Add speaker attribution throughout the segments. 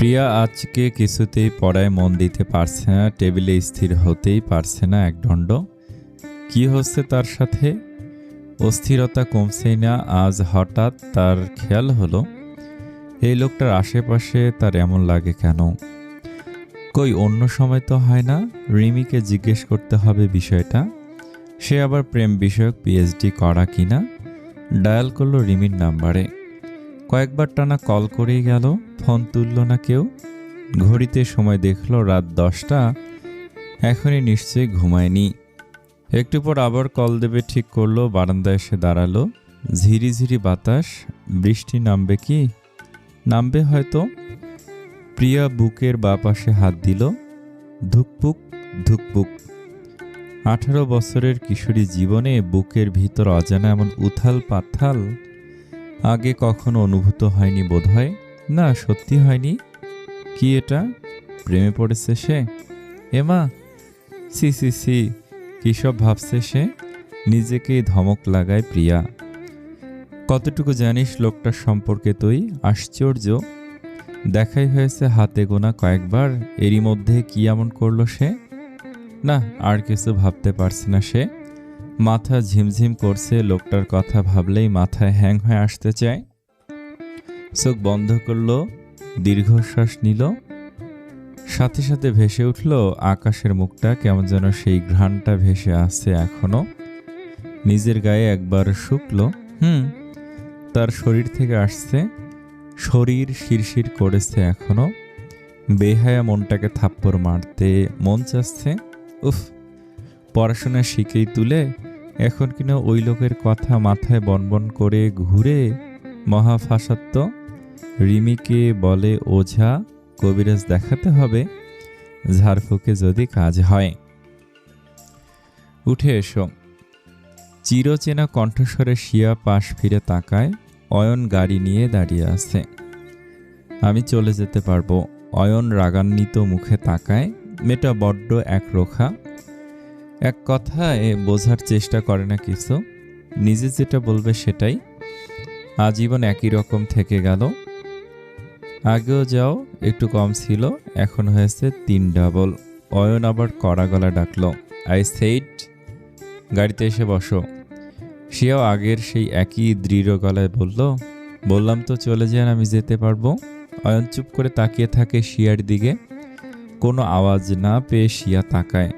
Speaker 1: প্রিয়া আজকে কিছুতেই পড়ায় মন দিতে পারছে না, টেবিলে স্থির হতেই পারছে না একদণ্ড। কি হচ্ছে তার সাথে? অস্থিরতা কমছেই না। আজ হঠাৎ তার খেয়াল হলো, এই লোকটার আশেপাশে তার এমন লাগে কেন? কই অন্য সময় তো হয় না? রিমিকে জিজ্ঞেস করতে হবে বিষয়টা। সে আবার প্রেম বিষয়ক পিএইচডি করা কিনা। ডায়াল করলো রিমির নাম্বারে। কয়েকবার টানা কল করেই গেল, ফোন তুলল না কেউ। ঘড়িতে সময় দেখলো রাত 10টা। এখনই নিশ্চয়ই ঘুমায়নি। একটু পর আবার কল দেবে ঠিক করলো। বারান্দায় এসে দাঁড়ালো। ঝিরিঝিরি বাতাস। বৃষ্টি নামবে কি? নামবে হয়তো। প্রিয়া বুকের বাঁ পাশে হাত দিল। ধুকপুক ধুকপুক। 18 বছরের কিশোরী জীবনে বুকের ভিতর অজানা এমন উথাল পাথাল আগে কখনো অনুভূত হয়নি বোধহয়। না, সত্যি হয়নি। কি এটা? প্রেমে পড়েছে সে? এমা, সি সি সি, কী সব ভাবছে সে? নিজেকেই ধমক লাগায় প্রিয়া। কতটুকু জানিস লোকটার সম্পর্কে তুই? আশ্চর্য। দেখাই হয়েছে হাতে গোনা কয়েকবার, এরই মধ্যে কি এমন করলো সে? না, আর কিছু ভাবতে পারছে না সে। মাথা ঝিমঝিম করছে, লোকটার কথা ভাবলেই মাথায় হ্যাং হয়ে আসতে চায়। চোখ বন্ধ করলো, দীর্ঘশ্বাস নিল। সাথে সাথে ভেসে উঠল আকাশের মুখটা, কেমন যেন সেই ঘ্রাণটা ভেসে আসছে এখনো। নিজের গায়ে একবার শুকলো। তার শরীর থেকে আসছে। শরীর শিরশির করেছে এখনো। বেহায়া মনটাকে থাপ্পড় মারতে মন চাচ্ছে। উফ, পড়াশোনা শিখেই তুলে এখন কিনা ওই লোকের কথা মাথায় বনবন করে ঘুরে মহাফাসাত্ত। রিমিকে বলে ওঝা, কবিরাজ দেখাতে হবে, ঝাড়ফুঁকে যদি কাজ হয়। উঠে এসো। চিরচেনা কণ্ঠস্বরে শিয়া পাশ ফিরে তাকায়। অয়ন গাড়ি নিয়ে দাঁড়িয়ে আছে। আমি চলে যেতে পারবো। অয়ন রাগান্বিত মুখে তাকায়। মেয়েটা বড্ড একরোখা। এক কথায় বোঝার চেষ্টা করে না কিছু। নিজে যেটা বলবে সেটাই। আজীবন একই রকম থেকে গেল। আগেও যাও একটু কম ছিল, এখন হয়েছে 3 ডাবল। অয়ন আবার কড়া গলা ডাকলো, আই সেইড, গাড়িতে এসে বসো। সেও আগের সেই একই দৃঢ় গলায় বলল, বললাম তো চলে যান, আমি যেতে পারবো। অয়ন চুপ করে তাকিয়ে থাকে শিয়ার দিকে। কোনো আওয়াজ না পেয়ে শিয়া তাকায়।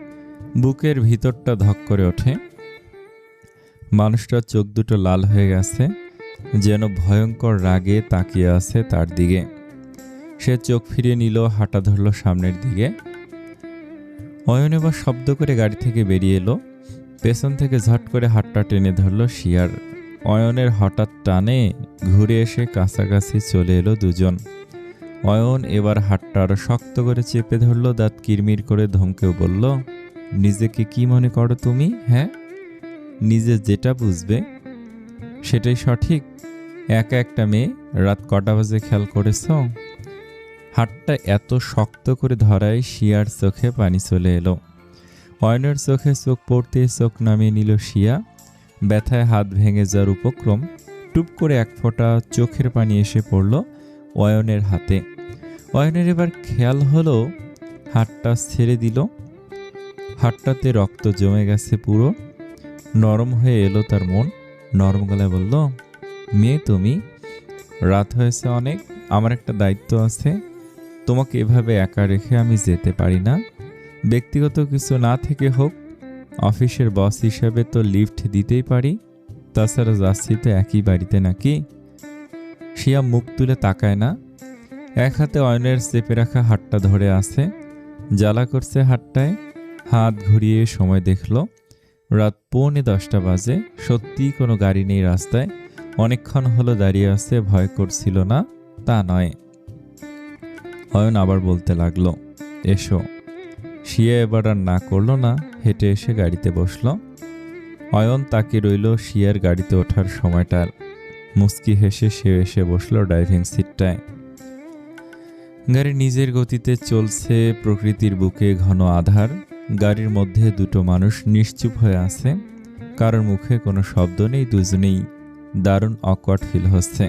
Speaker 1: বুকের ভিতরটা ধক করে ওঠে। মানুষটার চোখ দুটো লাল হয়ে গেছে, যেন ভয়ঙ্কর রাগে তাকিয়ে আছে তার দিকে। সে চোখ ফিরিয়ে নিল, হাঁটা ধরল সামনের দিকে। অয়ন এবার শব্দ করে গাড়ি থেকে বেরিয়ে এলো। পেছন থেকে ঝট করে হাতটা টেনে ধরল শিয়ার। অয়নের হঠাৎ টানে ঘুরে এসে কাছাকাছি চলে এলো দুজন। অয়ন এবার হাতটা আরো শক্ত করে চেপে ধরল, দাঁত কিরমির করে ধমকেও বলল, নিজেকে কি মনে করো তুমি? হ্যাঁ, নিজে যেটা বুঝবে সেটাই সঠিক। একা একটা মেয়ে, রাত কটা বাজে খেয়াল করেছ? হাতটা এত শক্ত করে ধরায় শিয়ার চোখে পানি চলে এলো। অয়নের চোখে চোখ পড়তে চোখ নামিয়ে নিল শিয়া। ব্যথায় হাত ভেঙে যাওয়ার উপক্রম। টুপ করে এক ফোঁটা চোখের পানি এসে পড়ল অয়নের হাতে। অয়নের এবার খেয়াল হলো, হাতটা ছেড়ে দিল। হাতটাতে রক্ত জমে গেছে পুরো। নরম হয়ে এলো তার মন। নরম গলায় বলল, মেয়ে তুমি, রাত হয়েছে অনেক, আমার একটা দায়িত্ব আছে। তোমাকে এভাবে একা রেখে আমি যেতে পারি না। ব্যক্তিগত কিছু না থেকে হোক, অফিসের বস হিসেবে তো লিফট দিতেই পারি। তাছাড়া যাচ্ছি তো একই বাড়িতে নাকি? শিয়া মুখ তুলে তাকায় না। এক হাতে অয়নের চেপে রাখা হাতটা ধরে আছে। জ্বালা করছে হাতটায়। হাত ঘুরিয়ে সময় দেখল, রাত 9:45 বাজে। সত্যিই কোনো গাড়ি নেই রাস্তায়। অনেকক্ষণ হলো দাঁড়িয়ে আছে। ভয় করছিল না তা নয়। অয়ন আবার বলতে লাগলো, এসো। শিয়া এবার আর না করলো না, হেঁটে এসে গাড়িতে বসলো। অয়ন তাকে রইল শিয়ার গাড়িতে ওঠার সময়টার। মুচকি হেসে সে এসে বসলো ড্রাইভিং সিটটায়। গাড়ি নিজের গতিতে চলছে। প্রকৃতির বুকে ঘন আধার। গাড়ির মধ্যে দুটো মানুষ নিশ্চুপ হয়ে আছে। কারোর মুখে কোনো শব্দ নেই। দুজনেই দারুণ অকওয়ার্ড ফিল হচ্ছে।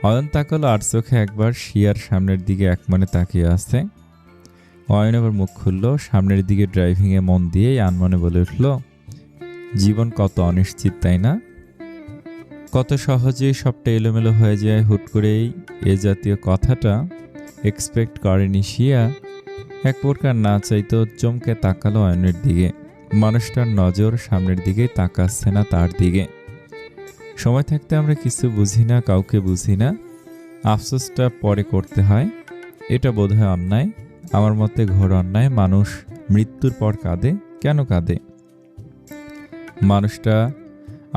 Speaker 1: অয়ন তাকালো আর চোখে একবার শিয়ার সামনের দিকে একমনে তাকিয়ে আছে। অয়ন এবার মুখ খুলল, সামনের দিকে ড্রাইভিংয়ে মন দিয়েই আনমনে বলে উঠল, জীবন কত অনিশ্চিত তাই না? কত সহজেই সবটা এলোমেলো হয়ে যায় হুট করেই। এ জাতীয় কথাটা এক্সপেক্ট করেনি শিয়া। এক প্রকার না চাইতো চমকে তাকালো অয়নের দিকে। মানুষটার নজর সামনের দিকেই তাকাচ্ছে না তার দিকে। সময় থাকতে আমরা কিছু বুঝি না, কাউকে বুঝি না, আফসোসটা পরে করতে হয়। এটা বোধহয় অন্যায়, আমার মতে ঘোর অন্যায়। মানুষ মৃত্যুর পর কাঁদে, কেন কাঁদে? মানুষটা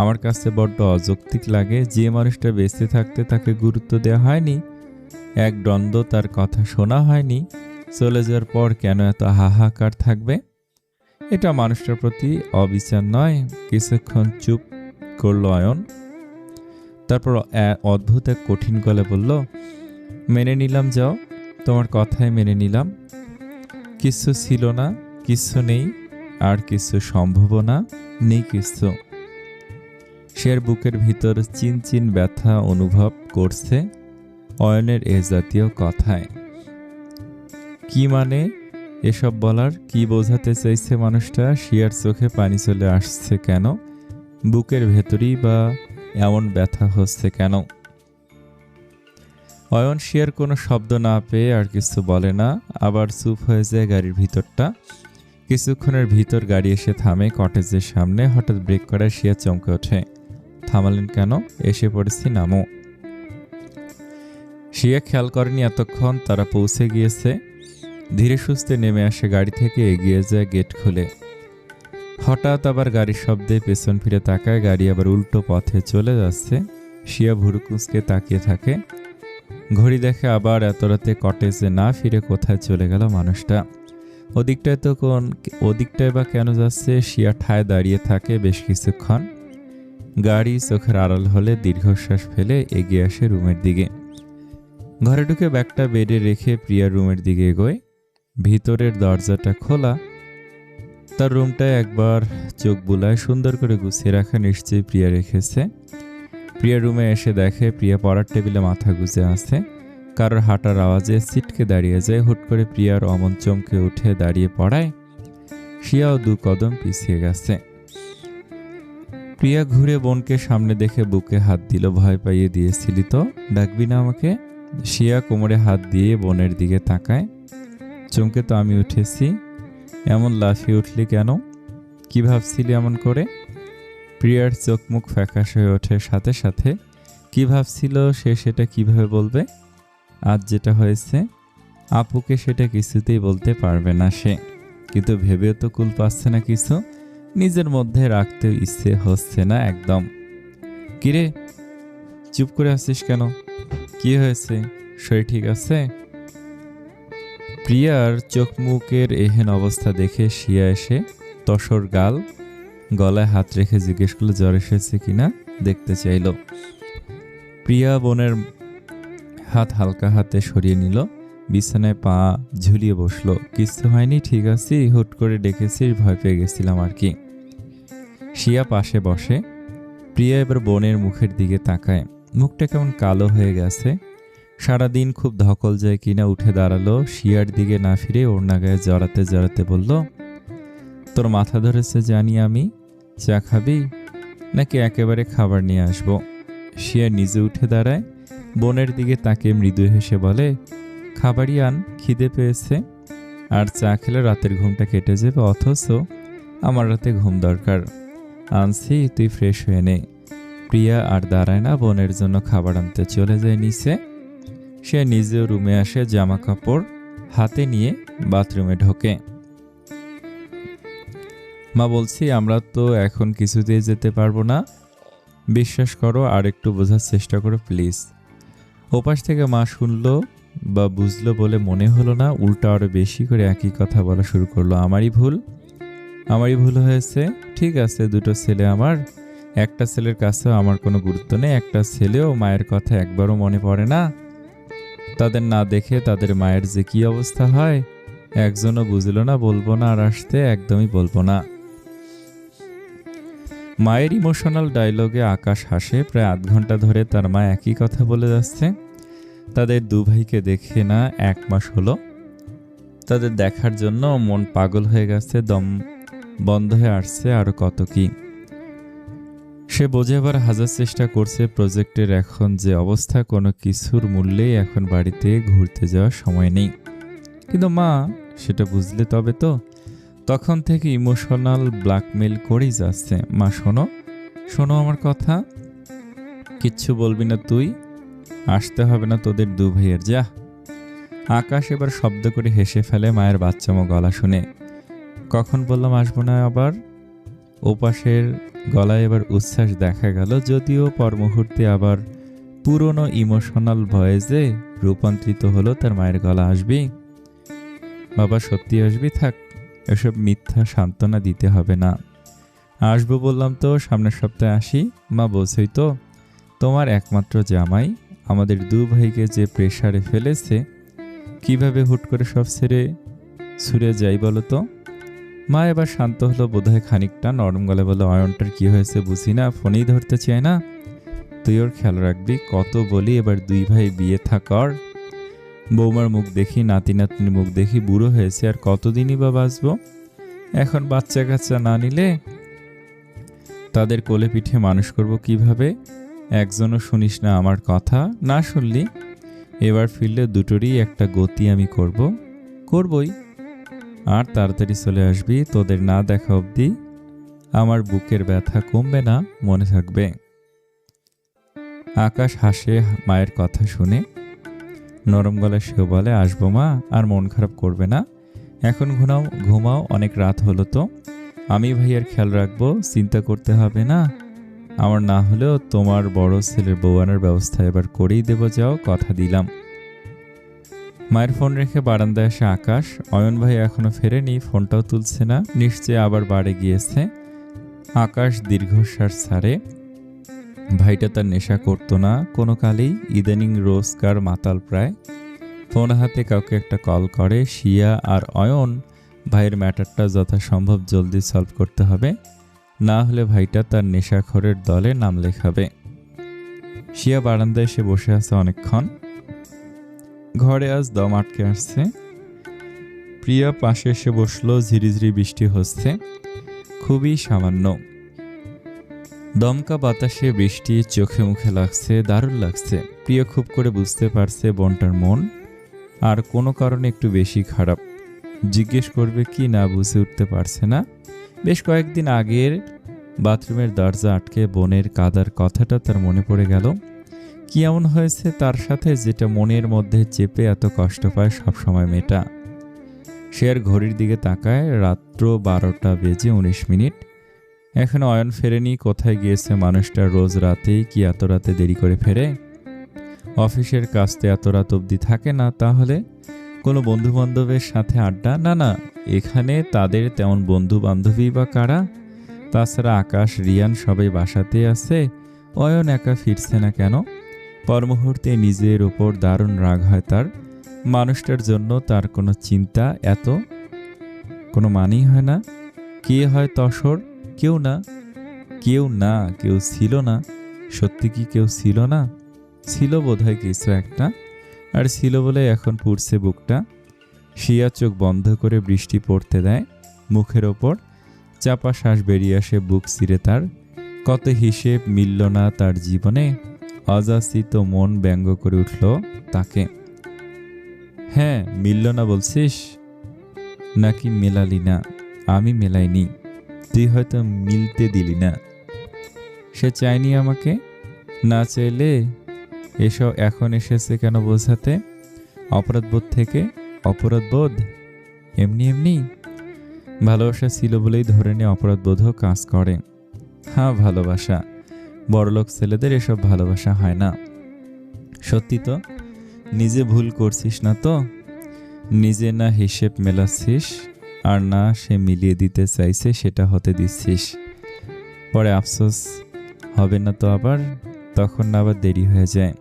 Speaker 1: আমার কাছে বড্ড অযৌক্তিক লাগে। যে মানুষটা বেঁচে থাকতে তাকে গুরুত্ব দেওয়া হয়নি, এক দ্বন্দ্ব তার কথা শোনা হয়নি, চলে যাওয়ার পর কেন এত হাহাকার থাকবে? এটা মানুষটার প্রতি অবিচার নয়? কিছুক্ষণ চুপ করল অয়ন, তারপর অদ্ভুত এক কঠিন গলে বলল, মেনে নিলাম, যাও, তোমার কথাই মেনে নিলাম। কিছু ছিল না, কিছু নেই, আর কিছু সম্ভব না, নেই কিছু। সে বুকের ভিতর চিনচিন ব্যথা অনুভব করছে অয়নের এ জাতীয় কথায়। কি মানে এসব বলার? কি বোঝাতে চাইছে মানুষটা? শিয়ার চোখে পানি চলে আসছে কেন? বুকের ভেতরই বা এমন ব্যথা হচ্ছে কেন? অয়ন শিয়ার কোনো শব্দ না পেয়ে আর কিছু বলে না, আবার চুপ হয়ে যায় গাড়ির ভিতরটা। কিছুক্ষণের ভিতর গাড়ি এসে থামে কটেজের সামনে। হঠাৎ ব্রেক করায় শিয়া চমকে ওঠে। থামালেন কেন? এসে পড়েছি, নামো। শিয়া খেয়াল করেনি এতক্ষণ তারা পৌঁছে গিয়েছে। ধীরে সুস্থে নেমে আসে গাড়ি থেকে, এগিয়ে যায়, গেট খুলে। হঠাৎ আবার গাড়ির শব্দে পেছন ফিরে তাকায়, গাড়ি আবার উল্টো পথে চলে যাচ্ছে। শিয়া ভুরু কুঁচকে তাকিয়ে থাকে। ঘড়ি দেখে আবার এত রাতে কটেজে না ফিরে কোথায় চলে গেল মানুষটা। ওদিকটায় বা কেন যাচ্ছে? শিয়া ঠায় দাঁড়িয়ে থাকে বেশ কিছুক্ষণ। গাড়ি চোখের আড়াল হলে দীর্ঘশ্বাস ফেলে এগিয়ে আসে রুমের দিকে। ঘরে ঢুকে ব্যাগটা বেডে রেখে প্রিয়ার রুমের দিকে এগোয়। ভিতরের দরজাটা খোলা। তার রুমটায় একবার চোখ বুলায়, সুন্দর করে গুছিয়ে রাখা, নিশ্চয়ই প্রিয়া রেখেছে। প্রিয়া রুমে এসে দেখে প্রিয়া পড়ার টেবিলে মাথা গুজে আছে। কারোর হাঁটার আওয়াজে ছিটকে দাঁড়িয়ে যায়। হুট করে প্রিয়ার অমন চমকে উঠে দাঁড়িয়ে পড়ায়। শিয়াও 2 কদম পিছিয়ে গেছে। প্রিয়া ঘুরে বোনকে সামনে দেখে বুকে হাত দিল। ভয় পাইয়ে দিয়েছিলি তো, ডাকবি না আমাকে? শিয়া কোমরে হাত দিয়ে বোনের দিকে তাকায়। চমকে তো আমি উঠেছি, এমন লাফিয়ে উঠলি কেন? কি ভাবছিলি এমন করে? প্রিয়ার চোখ মুখ ফ্যাকাশ হয়ে ওঠে সাথে সাথে। কি ভাবছিল সে সেটা কিভাবে বলবে? আজ যেটা হয়েছে আপুকে সেটা কিছুতেই বলতে পারবে না সে। কিন্তু ভেবেও তো কুল পাচ্ছে না কিছু, নিজের মধ্যে রাখতে ইচ্ছে হচ্ছে না একদম। কিরে, চুপ করে আছিস কেন? কি হয়েছে? শরীর ঠিক আছে? প্রিয়ার চোখ মুখের এহেন অবস্থা দেখে শিয়া এসে তসর গলায় হাত রেখে জিজ্ঞেস করলো জ্বর এসেছে কিনা দেখতে চাইল। প্রিয়া বোনের হাত হালকা হাতে সরিয়ে নিল, বিছানায় পা ঝুলিয়ে বসলো। কিছু হয়নি, ঠিক আছি, হুট করে ডেকেছিস, ভয় পেয়ে গেছিলাম আর কি। শিয়া পাশে বসে। প্রিয়া এবার বোনের মুখের দিকে তাকায়। মুখটা কেমন কালো হয়ে গেছে। সারাদিন খুব ধকল যায় কিনা উঠে দাঁড়ালো। শিয়ার দিকে না ফিরে ওড়না গায়ে জড়াতে জড়াতে বলল, তোর মাথা ধরেছে জানি আমি, চা খাবি নাকি একেবারে খাবার নিয়ে আসবো? শিয়া নিজে উঠে দাঁড়ায়, বোনের দিকে তাকে মৃদু হেসে বলে, খাবারই আন, খিদে পেয়েছে। আর চা খেলে রাতের ঘুমটা কেটে যাবে, অথচ আমার রাতে ঘুম দরকার। আনছি, তুই ফ্রেশ হয়ে নে। প্রিয়া আর দাঁড়ায় না, বোনের জন্য খাবার আনতে চলে যায় নিচে। সে নিজেও রুমে আসে, জামা কাপড় হাতে নিয়ে বাথরুমে ঢোকে। মা বলছি আমরা তো এখন কিছুতেই যেতে পারবো না, বিশ্বাস করো, আর একটু বোঝার চেষ্টা করো প্লিজ। ওপাশ থেকে মা শুনলো বা বুঝলো বলে মনে হলো না, উল্টা আরো বেশি করে একই কথা বলা শুরু করলো। আমারই ভুল হয়েছে। ঠিক আছে, 2টো ছেলে আমার, একটা ছেলের কাছেও আমার কোনো গুরুত্ব নেই। একটা ছেলেও মায়ের কথা একবারও মনে পড়ে না। তাদের না দেখে তাদের মায়ের যে কি অবস্থা হয় একজনও বুঝলো না। বলবো না আর আসতে, একদমই বলবো না। মায়ের ইমোশনাল ডায়লগে আকাশ হাসে। প্রায় আধ ঘন্টা ধরে তার মা একই কথা বলে যাচ্ছে। তাদের দুভাইকে দেখে না 1 মাস হলো। তাদের দেখার জন্য মন পাগল হয়ে গেছে, দম বন্ধ হয়ে আসছে, আরো কত কি। সে বোঝাবার হাজার চেষ্টা করছে প্রজেক্টের এখন যে অবস্থা, কোনো কিছুর মূল্যেই এখন বাড়িতে ঘুরতে যাওয়ার সময় নেই। কিন্তু মা সেটা বুঝলে তবে তো। তখন থেকে ইমোশনাল ব্ল্যাকমেল করেই যাচ্ছে। মা শোনো শোনো আমার কথা, কিচ্ছু বলবি না তুই, আসতে হবে না তোদের দু ভাইয়ের, যা। আকাশ এবার শব্দ করে হেসে ফেলে মায়ের বাচ্চামো গলা শুনে। কখন বললাম আসবো না আবার? ওপাশের গলায় এবার উচ্ছ্বাস দেখা গেল, যদিও পর মুহূর্তে আবার পুরনো ইমোশনাল ভয়েসে রূপান্তরিত হলো। তার মায়ের গলা, আসবি বাবা, সত্যি আসবি? থাক, এসব মিথ্যা সান্ত্বনা দিতে হবে না। আসবো বললাম তো, সামনের সপ্তাহে আসি। মা বোঝই তো, তোমার একমাত্র জামাই আমাদের দু ভাইকে যে প্রেসারে ফেলেছে, কিভাবে হুট করে সব ছেড়ে ছুড়ে যাই বলো তো। মা এবার শান্ত হলো বোধহয় খানিকটা, নরম গলে বলে, অয়নটার কি হয়েছে বুঝি না, ফোনেই ধরতে চায় না। তুই ওর খেয়াল রাখবি, কত বলি, এবার দুই ভাই বিয়ে থাকর। বৌমার মুখ দেখি, নাতি নাতনির মুখ দেখি, বুড়ো হয়েছে, আর কতদিনই বা বাঁচবো। এখন বাচ্চা কাচ্চা না নিলে তাদের কোলে পিঠে মানুষ করব কিভাবে? একজনও শুনিস না আমার কথা, না শুনলি এবার ফিরলে দুটোরই একটা গতি আমি করবই। আর তাড়াতাড়ি চলে আসবি, তোদের না দেখা অবধি আমার বুকের ব্যথা কমবে না, মনে থাকবে। আকাশ হাসে মায়ের কথা শুনে। নরম গলায় সেও বলে, আসবো মা, আর মন খারাপ করবে না। এখন ঘুমাও, অনেক রাত হলো তো। আমি ভাইয়ার খেয়াল রাখবো, চিন্তা করতে হবে না। আমার না হলেও তোমার বড় ছেলের বউ আনার ব্যবস্থা এবার করেই দেবো, যাও, কথা দিলাম। মায়ের ফোন রেখে বারান্দায় আসে আকাশ। অয়ন ভাই এখনো ফেরেনি, ফোনটাও তুলছে না, নিশ্চয়ই আবার বাড়ি গিয়েছে। আকাশ দীর্ঘশ্বাস ছাড়ে। ভাইটা তার নেশা করতো না কোনো কালেই, ইদানিং রোজকার মাতাল প্রায়। ফোন হাতে কাউকে একটা কল করে। শিয়া আর অয়ন ভাইয়ের ম্যাটারটা যথাসম্ভব জলদি সলভ করতে হবে, না হলে ভাইটা তার নেশাখোরের দলে নাম লেখাবে। শিয়া বারান্দায় এসে বসে আছে অনেকক্ষণ। ঘরে আজ দম আটকে আসছে। প্রিয়া পাশে এসে বসলো। ঝিরিঝিরি বৃষ্টি হচ্ছে, খুবই সামান্য। দমকা বাতাসে বৃষ্টি চোখে মুখে লাগছে, দারুণ লাগছে। প্রিয়া খুব করে বুঝতে পারছে বোনটার মন আর কোনো কারণে একটু বেশি খারাপ। জিজ্ঞেস করবে কি না বুঝে উঠতে পারছে না। বেশ কয়েকদিন আগের বাথরুমের দরজা আটকে বোনের কাদার কথাটা তার মনে পড়ে গেল। কি এমন হয়েছে তার সাথে যেটা মনের মধ্যে চেপে এত কষ্ট পায় সবসময় মেয়েটা? সে আর ঘড়ির দিকে তাকায়, রাত্র 12:19। এখন অয়ন ফেরেনি। কোথায় গিয়েছে মানুষটা? রোজ রাতেই কি এত রাতে দেরি করে ফেরে? অফিসের কাজতে এত রাত অবধি থাকে না। তাহলে কোনো বন্ধু বান্ধবের সাথে আড্ডা? না, এখানে তাদের তেমন বন্ধু বান্ধবী বা কারা? তাছাড়া আকাশ, রিয়ান সবাই বাসাতে আছে, অয়ন একা ফিরছে না কেন? পর মুহূর্তে নিজের ওপর দারুণ রাগ হয় তার। মানুষটার জন্য তার কোনো চিন্তা এত কোনো মানেই হয় না। কে হয় তসর? কেউ না, কেউ ছিল না। সত্যি কি কেউ ছিল না? ছিল বোধহয় কিছু একটা, আর ছিল বলে এখন পুড়ছে বুকটা। শিয়া চোখ বন্ধ করে বৃষ্টি পড়তে দেয়। মুখের ওপর চাপা শ্বাস বেরিয়ে আসে বুক চিরে তার। কত হিসেব মিলল না তার জীবনে। অযাচিত মন ব্যঙ্গ করে উঠল তাকে। হ্যাঁ, মিলল না বলছিস? নাকি মেলালি না? আমি মেলাইনি, তুই হয়তো মিলতে দিলি না। সে চায়নি আমাকে, না চাইলে এসব এখন এসেছে কেন বোঝাতে? অপরাধবোধ থেকে? অপরাধবোধ এমনি ভালোবাসা ছিল বলেই ধরে নিয়ে অপরাধবোধও কাজ করে। হ্যাঁ, ভালোবাসা, বড়লোক ছেলেদের এসব ভালোবাসা হয় না। সত্যি তো? নিজে ভুল করছিস না তো? নিজে না হিসেব মেলাচ্ছিস, আর না সে মিলিয়ে দিতে চাইছে সেটা হতে দিচ্ছিস। পরে আফসোস হবে না তো আবার? তখন না আবার দেরি হয়ে যায়।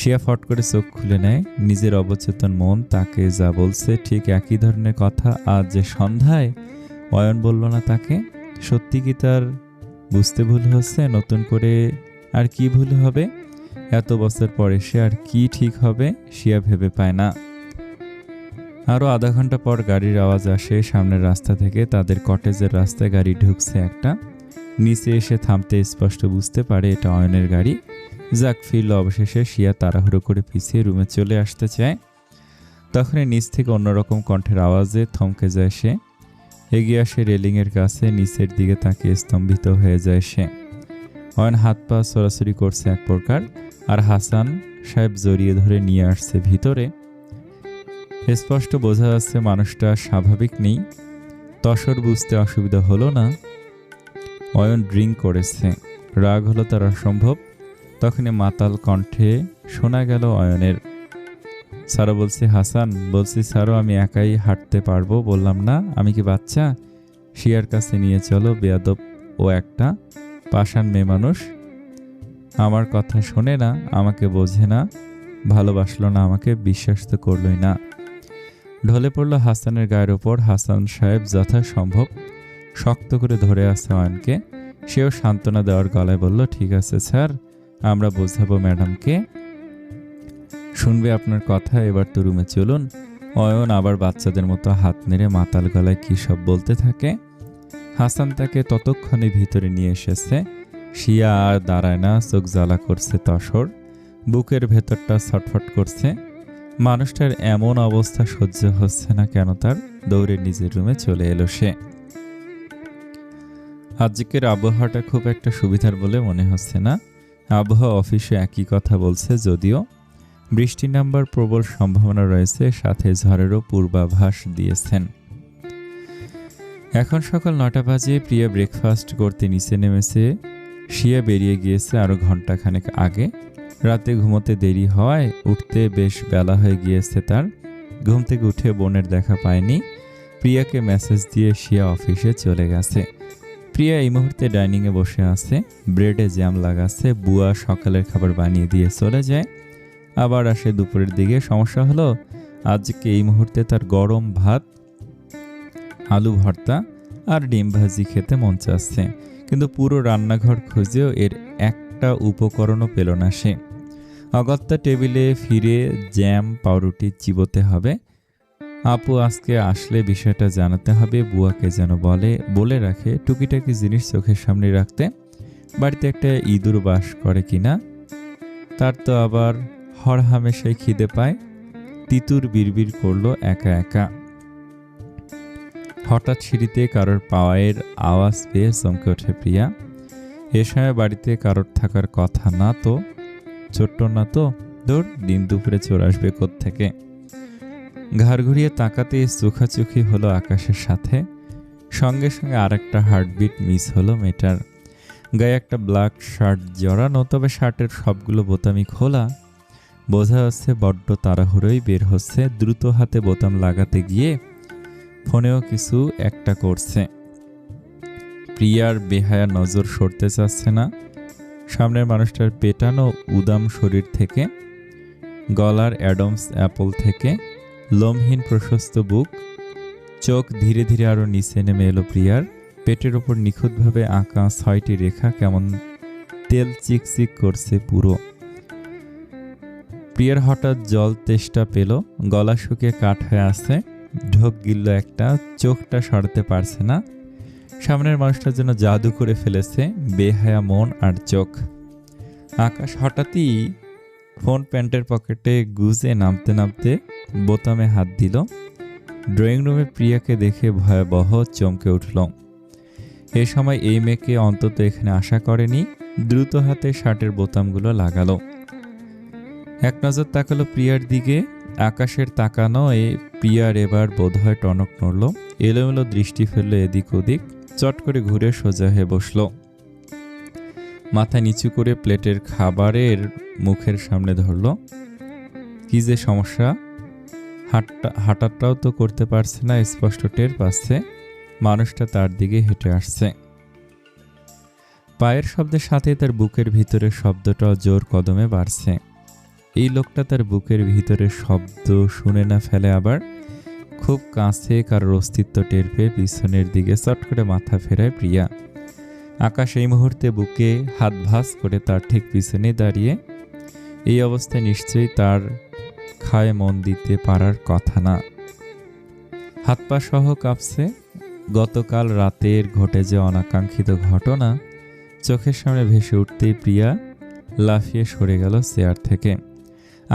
Speaker 1: শিয়া ফট করে চোখ খুলে নেয়। নিজের অবচেতন মন তাকে যা বলছে ঠিক একই ধরনের কথা আজ যে সন্ধ্যায় অয়ন বলল না তাকে। সত্যি কি তার বুঝতে ভুল হচ্ছে, নতুন করে আর কি ভুল হবে? এত বছর পরে সে আর কি ঠিক হবে শিয়া ভেবে পায় না। আরও আধা ঘন্টা পর গাড়ির আওয়াজ আসে সামনের রাস্তা থেকে। তাদের কটেজের রাস্তায় গাড়ি ঢুকছে একটা। নিচে এসে থামতে স্পষ্ট বুঝতে পারে এটা অয়নের গাড়ি। যাক ফিরল অবশেষে। শিয়া তাড়াহুড়ো করে পিছিয়ে রুমে চলে আসতে চায়, তখনই নিচ থেকে অন্যরকম কণ্ঠের আওয়াজে থমকে যায় সে। এগিয়ে আসে রেলিংয়ের কাছে, নিচের দিকে তাকিয়ে স্তম্ভিত হয়ে যায় সে। অয়ন হাত পা ছোড়াছুড়ি করছে এক প্রকার, আর হাসান সাহেব জড়িয়ে ধরে নিয়ে আসছে ভিতরে। স্পষ্ট বোঝা যাচ্ছে মানুষটা স্বাভাবিক নেই। তসর বুঝতে অসুবিধা হলো না, অয়ন ড্রিঙ্ক করেছে। রাগ হলো তার অসম্ভব। তখনই মাতাল কণ্ঠে শোনা গেল অয়নের। স্যারও বলছি হাসান, বলছি স্যারও আমি একাই হাঁটতে পারবো, বললাম না আমি কি বাচ্চা? শিয়ার কাছে নিয়ে চলো, বেয়াদব ও একটা পাষাণ মেয়ে মানুষ। আমার কথা শোনে না, আমাকে বোঝে না, ভালোবাসলো না আমাকে, বিশ্বাস তো করলই না। ঢলে পড়ল হাসানের গায়ের ওপর। হাসান সাহেব যথাসম্ভব শক্ত করে ধরে আছে অয়নকে। সেও সান্ত্বনা দেওয়ার গলায় বলল, ঠিক আছে স্যার, আমরা বোঝাবো ম্যাডামকে, শুনবে আপনার কথা, এবার তো রুমে চলুন। অয়ন আবার বাচ্চাদের মতো হাত নেড়ে মাতাল গলায় কী সব বলতে থাকে। হাসান তাকে ততক্ষণে ভিতরে নিয়ে এসেছে। শিয়া আর দাঁড়ায় না, চোখ জ্বালা করছে তসর, বুকের ভেতরটা ছটফট করছে। মানুষটার এমন অবস্থা সহ্য হচ্ছে না কেন তার। দৌড়ে নিজের রুমে চলে এলো সে। আজকের আবহাওয়াটা খুব একটা সুবিধার বলে মনে হচ্ছে না। আবহাওয়া অফিসে একই কথা বলছে, যদিও বৃষ্টি নামবার প্রবল সম্ভাবনা রয়েছে, সাথে ঝড়েরও পূর্বাভাস দিয়েছেন। এখন সকাল 9টা বাজে। প্রিয়া ব্রেকফাস্ট করতে নিচে নেমেছে। শিয়া বেরিয়ে গিয়েছে আরও ঘন্টাখানেক আগে। রাতে ঘুমোতে দেরি হওয়ায় উঠতে বেশ বেলা হয়ে গিয়েছে তার। ঘুম থেকে উঠে বোনের দেখা পায়নি। প্রিয়াকে মেসেজ দিয়ে শিয়া অফিসে চলে গেছে। প্রিয়া এই মুহূর্তে ডাইনিংয়ে বসে আছে, ব্রেডে জ্যাম লাগাচ্ছে। বুয়া সকালের খাবার বানিয়ে দিয়ে চলে যায়, আবার আসে দুপুরের দিকে। সমস্যা হলো আজকে এই মুহূর্তে তার গরম ভাত, আলু ভর্তা আর ডিম ভাজি খেতে মন চাচ্ছে, কিন্তু পুরো রান্নাঘর খুঁজেও এর একটা উপকরণও পেল না সে। অগত্যা টেবিলে ফিরে জ্যাম পাউরুটি চিবোতে হবে। আপু আজকে আসলে বিষয়টা জানাতে হবে, বুয়াকে যেন বলে রাখে টুকিটাকি জিনিস চোখের সামনে রাখতে। বাড়িতে একটা ইঁদুর বাস করে কিনা, তার তো আবার হরহামেশাই খিদে পায়। তিতুর বিড়বিড় করলো একা একা। হঠাৎ সিঁড়িতে কারোর পায়ের আওয়াজ পেয়ে চমকে ওঠে প্রিয়া। এ সময় বাড়িতে কারোর থাকার কথা না তো, ছোট্ট না তো, ধর দিন দুপুরে চোর আসবে কোত্থেকে। ঘাড় ঘুরিয়ে তাকাতে চোখাচোখি হলো আকাশের সাথে। সঙ্গে সঙ্গে আর একটা হার্টবিট মিস হলো মেয়েটার। গায়ে একটা ব্ল্যাক শার্ট জড়ানো, তবে শার্টের সবগুলো বোতামই খোলা। বোঝা যাচ্ছে বড্ড তাড়াহুড়োই বের হচ্ছে। দ্রুত হাতে বোতাম লাগাতে গিয়ে ফোনেও কিছু একটা করছে। প্রিয়ার বেহায়া নজর সরতে চাচ্ছে না সামনের মানুষটার পেটানো উদাম শরীর থেকে, গলার অ্যাডামস অ্যাপল থেকে, লোমহীন প্রশস্ত বুক। চোখ ধীরে ধীরে আরো নিচে নেমে এলো প্রিয়ার। পেটের ওপর নিখুঁতভাবে আঁকা 6টি রেখা কেমন তেল চিকচিক করছে পুরো। প্রিয়ার হঠাৎ জল তেষ্টা পেল, গলা শুকিয়ে কাঠ হয়ে আছে, ঢোক গিলল একটা, চোখটা সরাতে পারছে না। সামনের মানুষটার জন্য জাদু করে ফেলেছে বেহায়া মন আর চোখ। আকাশ হঠাৎই ফোন প্যান্টের পকেটে গুজে নামতে নামতে বোতামে হাত দিল। ড্রয়িং রুমে প্রিয়াকে দেখে ভয়াবহ চমকে উঠল। এ সময় এই মেয়েকে অন্তত এখানে আশা করেনি। দ্রুত হাতে শার্টের বোতামগুলো লাগালো। এক নজর তাকালো প্রিয়ার দিকে। আকাশের তাকানো প্রিয়ার এবার বোধহয় টনক নড়ল। এলোমেলো দৃষ্টি ফেললো এদিক ওদিক। চট করে ঘুরে সোজা হয়ে বসল। মাথা নিচু করে প্লেটের খাবারের মুখের সামনে ধরল। কি যে সমস্যা, হাঁটাটাও তো করতে পারছে না। স্পষ্ট টের পাচ্ছে মানুষটা তার দিকে হেঁটে আসছে। পায়ের শব্দের সাথে তার বুকের ভিতরের শব্দটাও জোর কদমে বাড়ছে। এই লোকটা তার বুকের ভিতরের শব্দ শুনে না ফেলে আবার খুব কাছে কারোর অস্তিত্ব টের পেয়ে পিছনের দিকে চট করে মাথা ফেরায় প্রিয়া। আকাশ এই মুহূর্তে বুকে হাত ভাঁজ করে তার ঠিক পিছনে দাঁড়িয়ে। এই অবস্থায় নিশ্চয়ই তার খায় মন দিতে পারার কথা না। হাত পা সহ কাঁপছে। গতকাল রাতের ঘটে যে অনাকাঙ্ক্ষিত ঘটনা চোখের সামনে ভেসে উঠতেই প্রিয়া লাফিয়ে সরে গেল চেয়ার থেকে।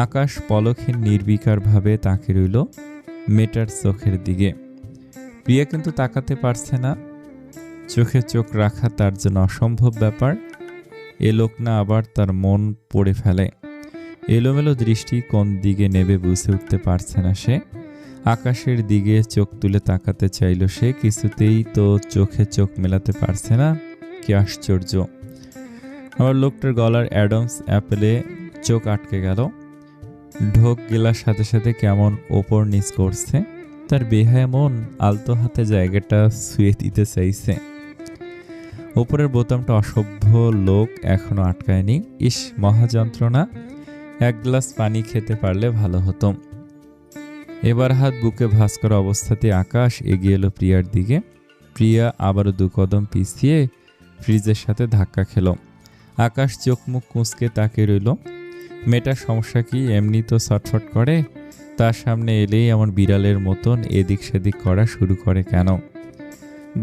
Speaker 1: আকাশ পলকহীন নির্বিকারভাবে তাকিয়ে রইল মেয়েটার চোখের দিকে। প্রিয়া কিন্তু তাকাতে পারছে না। চোখে চোখ রাখা তার জন্য অসম্ভব ব্যাপার। এ লোক না আবার তার মন পড়ে ফেলে। এলোমেলো দৃষ্টি কোন দিকে নেবে বুঝে উঠতে পারছে না সে। আকাশের দিকে চোখ তুলে তাকাতে চাইল সে, কিছুতেই তো চোখে চোখ মেলাতে পারছে না। কি আশ্চর্য! আবার লোকটার গলার অ্যাডামস অ্যাপেলে চোখ আটকে গেল। ঢোক গেলার সাথে সাথে কেমন ওপর নিচ করছে। তার বেহায়া মন আলতো হাতে জায়গাটা ছুঁয়ে দিতে চাইছে। ওপরের বোতামটা অসভ্য লোক এখনো আটকায়নি। ইস, মহা যন্ত্রণা! এক গ্লাস পানি খেতে পারলে ভালো হতো। এবার হাত বুকে ভাঁজ করা অবস্থাতে আকাশ এগিয়ে এলো প্রিয়ার দিকে। প্রিয়া আবারও 2 কদম পিছিয়ে ফ্রিজের সাথে ধাক্কা খেল। আকাশ চোখ মুখ কুঁচকে তাকিয়ে রইল। মেয়েটার সমস্যা কি? এমনি তো ছটফট করে, তার সামনে এলেই এমন বিড়ালের মতন এদিক সেদিক করা শুরু করে কেন?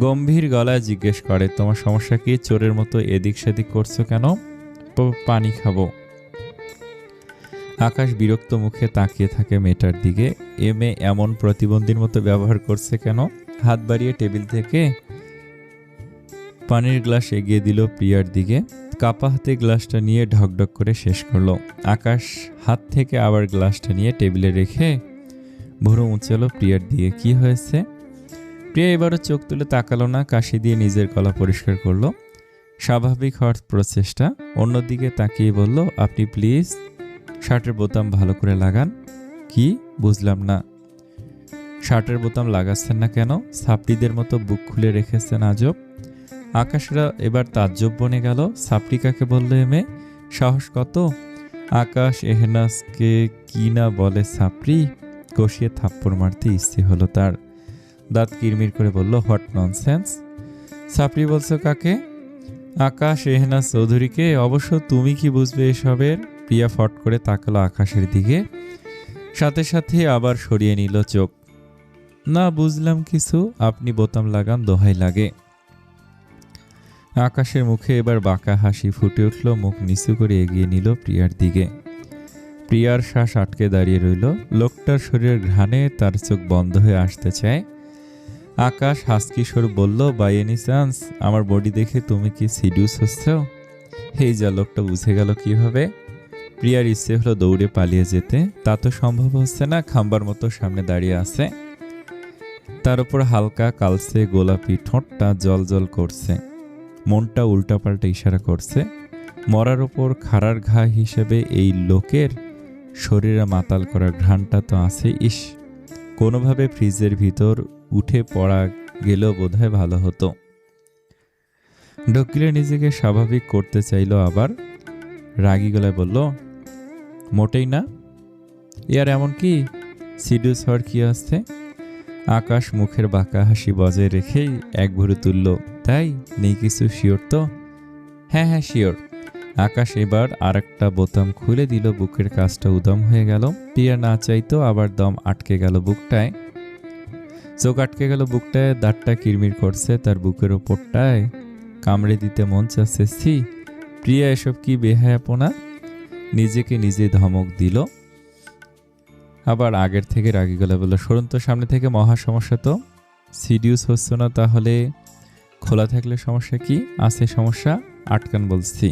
Speaker 1: গম্ভীর গলায় জিজ্ঞেস করে, তোমার সমস্যা কি? চোরের মতো এদিক সেদিক করছো কেন? পানি খাবো। আকাশ বিরক্ত মুখে তাকিয়ে থাকে মেয়েটার দিকে। মেয়ে এমন প্রতিবন্ধীর মতো ব্যবহার করছে কেন? হাত বাড়িয়ে টেবিল থেকে পানির গ্লাস এগিয়ে দিল প্রিয়ার দিকে। কাপা হাতে গ্লাসটা নিয়ে ঢকঢক করে শেষ করলো। আকাশ হাত থেকে আবার গ্লাসটা নিয়ে টেবিলে রেখে ভুরু উঁচালো প্রিয়ার দিকে। কি হয়েছে? প্রিয়া এবারও চোখ তুলে তাকালো না, কাশি দিয়ে নিজের গলা পরিষ্কার করলো। স্বাভাবিক হওয়ার প্রচেষ্টা। অন্যদিকে তাকিয়ে বলল, আপনি প্লিজ শার্টের বোতাম ভালো করে লাগান। কি? বুঝলাম না। শার্টের বোতাম লাগাচ্ছেন না কেন? ছাপড়িদের মতো বুক খুলে রেখেছেন আজব। আকাশরা এবার তাজ্জব বনে গেল। ছাপড়ি কাকে বললো মেয়ে? সাহস কত! আকাশ এহনাসকে কি না বলে ছাপড়ি। কষিয়ে থাপ্পড় মারতে ইচ্ছে হলো তার। দাঁত কিরমির করে বলল, হোয়াট ননসেন্স! ছাপড়ি বলছো কাকে? আকাশ এহনাস চৌধুরীকে। অবশ্য তুমি কি বুঝবে এসবের? প্রিয়া ফট করে তাকালো আকাশের দিকে, সাথে সাথে আবার সরিয়ে নিল চোখ। না বুঝলাম কিছু, আপনি বোতাম লাগান, দোহাই লাগে। আকাশের মুখে এবার বাঁকা হাসি ফুটে উঠল। মুখ নিচু করে এগিয়ে নিল প্রিয়ার দিকে। প্রিয়ার শ্বাস আটকে দাঁড়িয়ে রইল। লোকটার শরীরের ঘ্রাণে তার চোখ বন্ধ হয়ে আসতে চায়। আকাশ হাসকিশোর বলল, বাই এনি চান্স আমার বডি দেখে তুমি কি সিডিউস হচ্ছ? এই যা, লোকটা বুঝে গেল কিভাবে? প্রিয়ার ইচ্ছে হলো দৌড়ে পালিয়ে যেতে, তা তো সম্ভব হচ্ছে না। খাম্বার মতো সামনে দাঁড়িয়ে আছে, তার উপর হালকা কালচে গোলাপি ঠোঁটটা জল জল করছে। মনটা উল্টাপাল্টা ইশারা করছে। মরার ওপর খাড়ার ঘা হিসেবে এই লোকের শরীরে মাতাল করা ঘ্রাণটা তো আছে। ইস, কোনোভাবে ফ্রিজের ভিতর উঠে পড়া গেলেও বোধহয় ভালো হতো। ঢকিলে নিজেকে স্বাভাবিক করতে চাইল আবার। রাগী গলায় বলল, মোটেই না। ইয়ার এমন কি? সিডিউস হওয়ার কি আছে? আকাশ মুখের বাঁকা হাসি বজায় রেখেই এক ভুরু তুলল। তাই নেই কিছু? শিওর তো? হ্যাঁ হ্যাঁ শিওর। আকাশ এবার আর একটা বোতাম খুলে দিল। বুকের কাজটা উদম হয়ে গেল। প্রিয়া না চাইতো আবার দম আটকে গেল বুকটায়। চোখ আটকে গেল বুকটায়। দাঁতটা কিরমির করছে। তার বুকের ওপরটায় কামড়ে দিতে মন চাচ্ছে। ছি, প্রিয়া এসব কি বেহায়াপনা! নিজেকে নিজে ধমক দিল। আবার আগের থেকে রাগী গলা বলল, সরুন তো সামনে থেকে, মহা সমস্যা তো। সিডিউস হচ্ছে না তাহলে খোলা থাকলে সমস্যা কি? আছে সমস্যা, আটকান বলছি।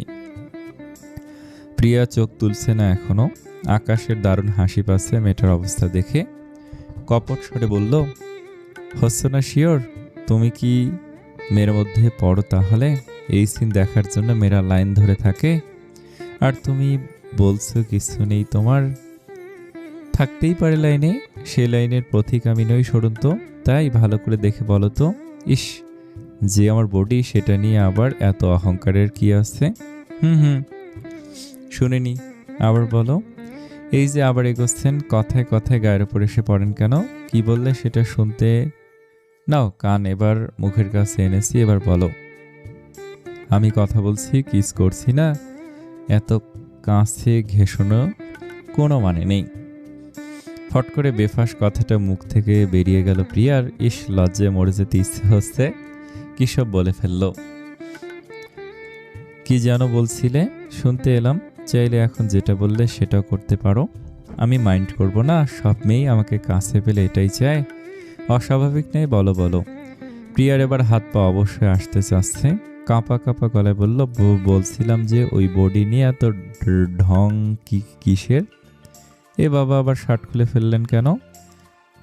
Speaker 1: প্রিয়া চোখ তুলছে না এখনো। আকাশের দারুণ হাসি পাচ্ছে মেয়েটার অবস্থা দেখে। কপট স্বরে বলল, হচ্ছে না শিওর? তুমি কি মেয়ের মধ্যে পড়ো তাহলে? এই সিন দেখার জন্য মেয়েরা লাইন ধরে থাকে, আর তুমি বলছো কিছু নেই তোমার। থাকতেই পারে লাইনে, সে লাইনের পথিক আমি নই। সরুন তো, তাই ভালো করে দেখে বলো তো। ইস, যে আমার বডি সেটা নিয়ে আবার এত অহংকারের কি আছে? হুম, শুনিনি, আবার বলো। এই যে আবার এগোচ্ছেন, কথায় কথায় গায়ের উপর এসে পড়েন কেন? কি বললে সেটা শুনতে নাও, কান এবার মুখের কাছে এনেছি, এবার বলো। আমি কথা বলছি, কিস করছি না। এত কাছে ঘেঁষানো কোনো মানে নেই। ফট করে বেফাঁস কথাটা মুখ থেকে বেরিয়ে গেল প্রিয়ার। ইস, লজ্জায় মরে যেতে ইচ্ছে হচ্ছে। কি সব বলে ফেললো। কি যেন বলছিলে? শুনতে এলাম। চাইলে এখন যেটা বললে সেটাও করতে পারো, আমি মাইন্ড করব না। সব মেয়েই আমাকে কাছে পেলে এটাই চায়। অস্বাভাবিক নেই, বলো বলো। প্রিয়ার এবার হাত পা অবশ্যই আসতে চাচ্ছে। কাঁপা কাঁপা গলায় বলল, বলছিলাম যে ওই বডি নিয়ে এত ঢং কিসের? এ বাবা, আবার শার্ট খুলে ফেললেন কেন?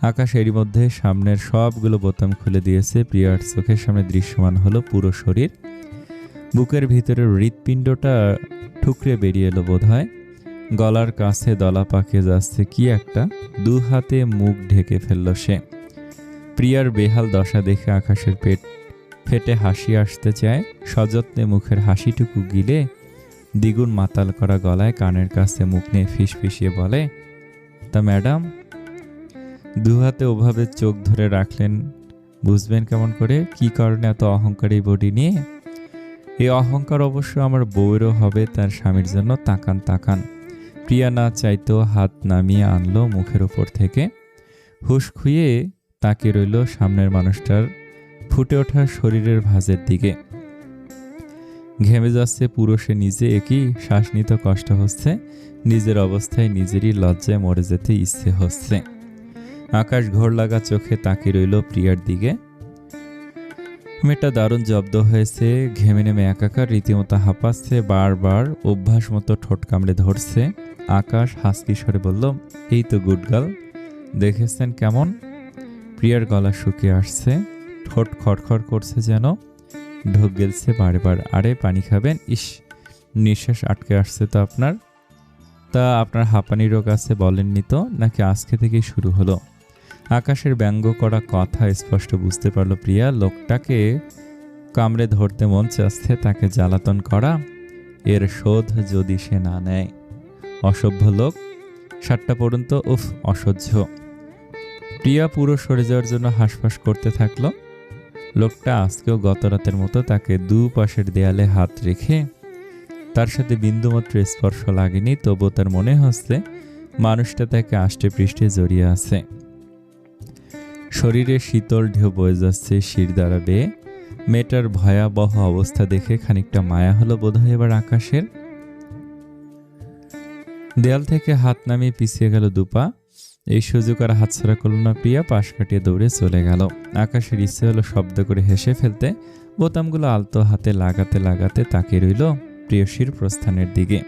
Speaker 1: আকাশ এরই মধ্যে সামনের সবগুলো বোতাম খুলে দিয়েছে। প্রিয়ার চোখের সামনে দৃশ্যমান হলো পুরো শরীর। বুকের ভিতরে হৃৎপিণ্ডটা ঠুকরে বেরিয়ে এলো বোধ হয়। গলার কাছে দলা পাকিয়ে যাচ্ছে কি একটা। দু হাতে মুখ ঢেকে ফেলল সে। প্রিয়ার বেহাল দশা দেখে আকাশের পেট ফেটে হাসি আসতে চায়। সযত্নে মুখের হাসিটুকু গিলে দ্বিগুণ মাতাল করা গলায় কানের কাছে মুখ নিয়ে ফিসফিসিয়ে বলে, তা ম্যাডাম? দু হাতে ওভাবে চোখ ধরে রাখলেন, বুঝবেন কেমন করে কি কারণে এত অহংকার এই বডি নিয়ে? এই অহংকার অবশ্য আমার বউয়েরও হবে তার স্বামীর জন্য। তাকান তাকান। প্রিয়া না চাইতেও হাত নামিয়ে আনলো মুখের উপর থেকে। হুশ খুইয়ে তাকিয়ে রইল সামনের মানুষটার ফুটে ওঠা শরীরের ভাঁজের দিকে। ঘেমে যাচ্ছে পুরো সে নিজে। একই শ্বাস নিতে কষ্ট হচ্ছে। নিজের অবস্থায় নিজেরই লজ্জায় মরে যেতে ইচ্ছে হচ্ছে। আকাশ ঘোর লাগা চোখে তাকিয়ে রইল প্রিয়ার দিকে। মেয়েটা দারুণ জব্দ হয়েছে। ঘেমে নেমে একাকার, রীতিমতো হাঁপাচ্ছে। বারবার অভ্যাস মতো ঠোঁট কামড়ে ধরছে। আকাশ হাসকি স্বরে বলল, এই তো গুড গার্ল, দেখেছেন কেমন? প্রিয়ার গলা শুকিয়ে আসছে, ঠোঁট খড়খড় করছে যেন। ঢোক গেলছে বারবার। আরে পানি খাবেন? ইস, নিঃশ্বাস আটকে আসছে তো আপনার। তা আপনার হাঁপানি রোগ আছে বলেননি তো, নাকি আজকে থেকেই শুরু হলো? আকাশের ব্যঙ্গ করা কথা স্পষ্ট বুঝতে পারল প্রিয়া। লোকটাকে কামড়ে ধরতে মন চাচ্ছে, তাকে জ্বালাতন করা। এর শোধ যদি সে না নেয়। অসভ্য লোক। 7টা পর্যন্ত উফ, অসহ্য। প্রিয়া পুরো সরে যাওয়ার জন্য হাঁসফাঁস করতে থাকলো। লোকটা আজকেও গত রাতের মতো তাকে দুপাশের দেয়ালে হাত রেখে, তার সাথে বিন্দুমাত্র স্পর্শ লাগেনি। তবুও তার মনে হচ্ছে মানুষটা তাকে আষ্টে পৃষ্ঠে জড়িয়ে আছে। শরীরে শীতল ঢেউ বয়ে যাচ্ছে শির দ্বারা বেয়ে। মেয়েটার ভয়াবহ অবস্থা দেখে খানিকটা মায়া হলো বোধহয় এবার আকাশের। দেয়াল থেকে হাত নামিয়ে পিছিয়ে গেল দুপা। এই সুযোগ আর হাতছাড়া করল না প্রিয়া। পাশ কাটিয়ে দৌড়ে চলে গেল। আকাশের ইচ্ছে হলো শব্দ করে হেসে ফেলতে। বোতামগুলো আলতো হাতে লাগাতে লাগাতে তাকিয়ে রইল প্রিয়সীর প্রস্থানের দিকে।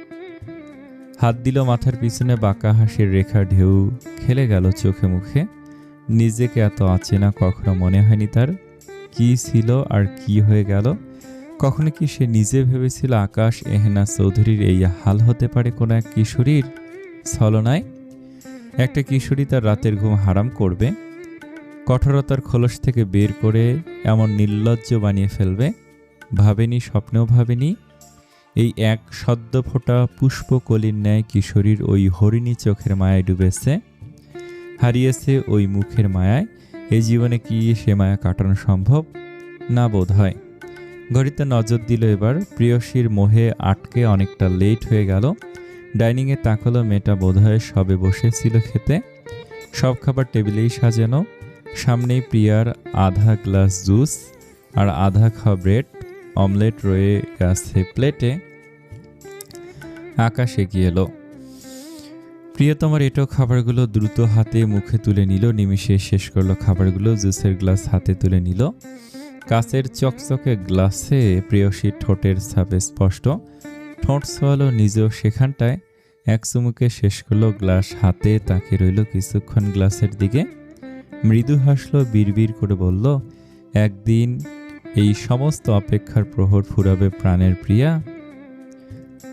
Speaker 1: হাত দিল মাথার পিছনে। বাঁকা হাসির রেখা ঢেউ খেলে গেল চোখে মুখে। নিজেকে এত অচেনা কখনো মনে হয়নি তার। কি ছিল আর কি হয়ে গেল? কখনো কি সে নিজে ভেবেছিল আকাশ এহেনা চৌধুরীর এই হাল হতে পারে কোনো এক কিশোরীর ছলনায়? একটা কিশোরী তার রাতের ঘুম হারাম করবে, কঠোরতার খোলস থেকে বের করে এমন নির্লজ্জ বানিয়ে ফেলবে? ভাবেনি, স্বপ্নেও ভাবেনি। এই এক সদ্য ফোটা পুষ্পকলির ন্যায় কিশোরীর ওই হরিণী চোখের মায়ায় ডুবেছে, হারিয়েছে ওই মুখের মায়ায়। এই জীবনে কি সে মায়া কাটানো সম্ভব? না বোধ হয়। ঘড়িতে নজর দিল এবার। প্রিয়সীর মোহে আটকে অনেকটা লেট হয়ে গেল। ডাইনিংয়ে তাকালো। মেয়েটা বোধহয় সবে বসেছিল খেতে। সব খাবার টেবিলেই সাজানো। সামনেই প্রিয়ার আধা গ্লাস জুস আর আধা খাওয়া ব্রেড অমলেট রয়ে গেছে প্লেটে। আকাশ এগিয়ে এলো। প্রিয়তমার এটো খাবারগুলো দ্রুত হাতে মুখে তুলে নিল। নিমিষে শেষ করলো খাবারগুলো। জুসের গ্লাস হাতে তুলে নিল। কাচের চকচকে গ্লাসে প্রেয়সীর ঠোঁটের ছাপে স্পষ্ট। ঠোঁট ছোয়ালো নিজেও সেখানটায়। এক চুমুকে শেষ করলো। গ্লাস হাতে তাকিয়ে রইল কিছুক্ষণ গ্লাসের দিকে। মৃদু হাসলো, বিড়বিড় করে বলল, একদিন এই সমস্ত অপেক্ষার প্রহর ফুরাবে প্রাণের প্রিয়া।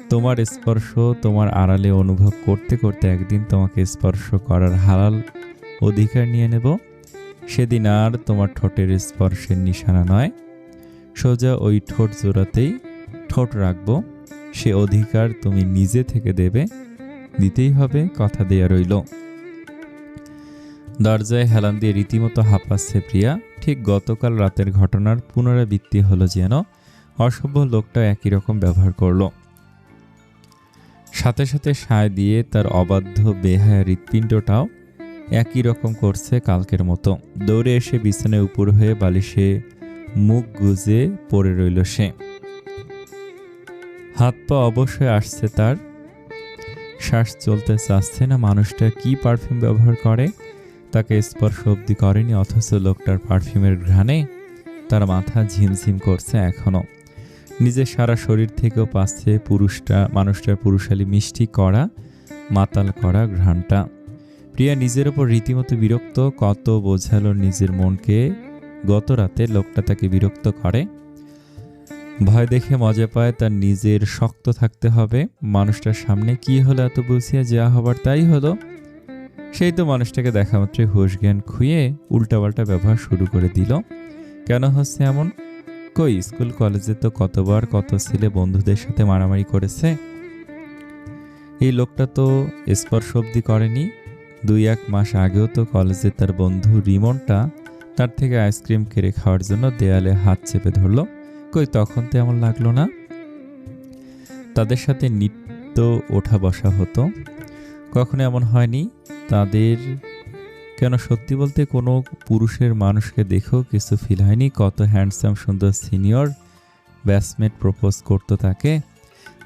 Speaker 1: তোমার স্পর্শ তোমার আড়ালে অনুভব করতে করতে একদিন তোমাকে স্পর্শ করার হালাল অধিকার নিয়ে নেব। সেদিন আর তোমার ঠোঁটের স্পর্শের নিশানা নয়, সোজা ওই ঠোঁট জোড়াতেই ঠোঁট রাখবো। সে অধিকার তুমি নিজে থেকে দেবে, দিতেই হবে, কথা দেয়া রইল। দরজায় হেলান দিয়ে রীতিমতো হাঁপাচ্ছে প্রিয়া। ঠিক গতকাল রাতের ঘটনার পুনরাবৃত্তি হলো যেন। অসভ্য লোকটা একই রকম ব্যবহার করলো। সাথে সাথে সায় দিয়ে তার অবাধ্য বেহায়া হৃৎপিণ্ডটাও একই রকম করছে কালকের মতো। দৌড়ে এসে বিছানায় উপর হয়ে বালিশে মুখ গুজে পড়ে রইল সে। হাত পা অবশ্যই আসছে তার, শ্বাস চলতে চাচ্ছে না। মানুষটা কি পারফিউম ব্যবহার করে তাকে স্পর্শ অবধি করেনি, অথচ লোকটার পারফিউমের ঘ্রাণে তার মাথা ঝিমঝিম করছে এখনো। নিজের সারা শরীর থেকেও পাচ্ছে মানুষটার পুরুষালী মিষ্টি করা মাতাল করা ঘ্রাণটা। প্রিয়া নিজের ওপর রীতিমতো বিরক্ত। কত বোঝালো নিজের মনকে, গত রাতে লোকটা তাকে বিরক্ত করে। ভয় দেখে মজা পায়, তার নিজের শক্ত থাকতে হবে। মানুষটার সামনে কি হলো এত বুঝিয়ে, যা হবার তাই হলো। সেই তো মানুষটাকে দেখা মাত্রই হুঁশ জ্ঞান খুইয়ে উল্টাপাল্টা ব্যবহার শুরু করে দিল। কেন হচ্ছে এমন? কই, স্কুল কলেজে তো কতবার কত ছেলে বন্ধুদের সাথে মারামারি করেছে। এই লোকটা তো স্পর্শ অবধি করেনি। 2-1 মাস আগেও তো কলেজে তার বন্ধু রিমনটা তার থেকে আইসক্রিম কেড়ে খাওয়ার জন্য দেয়ালে হাত চেপে ধরল। কই, তখন তো এমন লাগলো না। তাদের সাথে নিত্য ওঠা বসা হতো, কখনো এমন হয়নি তাদের। কেন, সত্যি বলতে কোনো পুরুষের মানুষকে দেখেও কিছু ফিল হয়নি? কত হ্যান্ডসাম সুন্দর সিনিয়র ব্যাচমেট প্রপোজ করতো তাকে,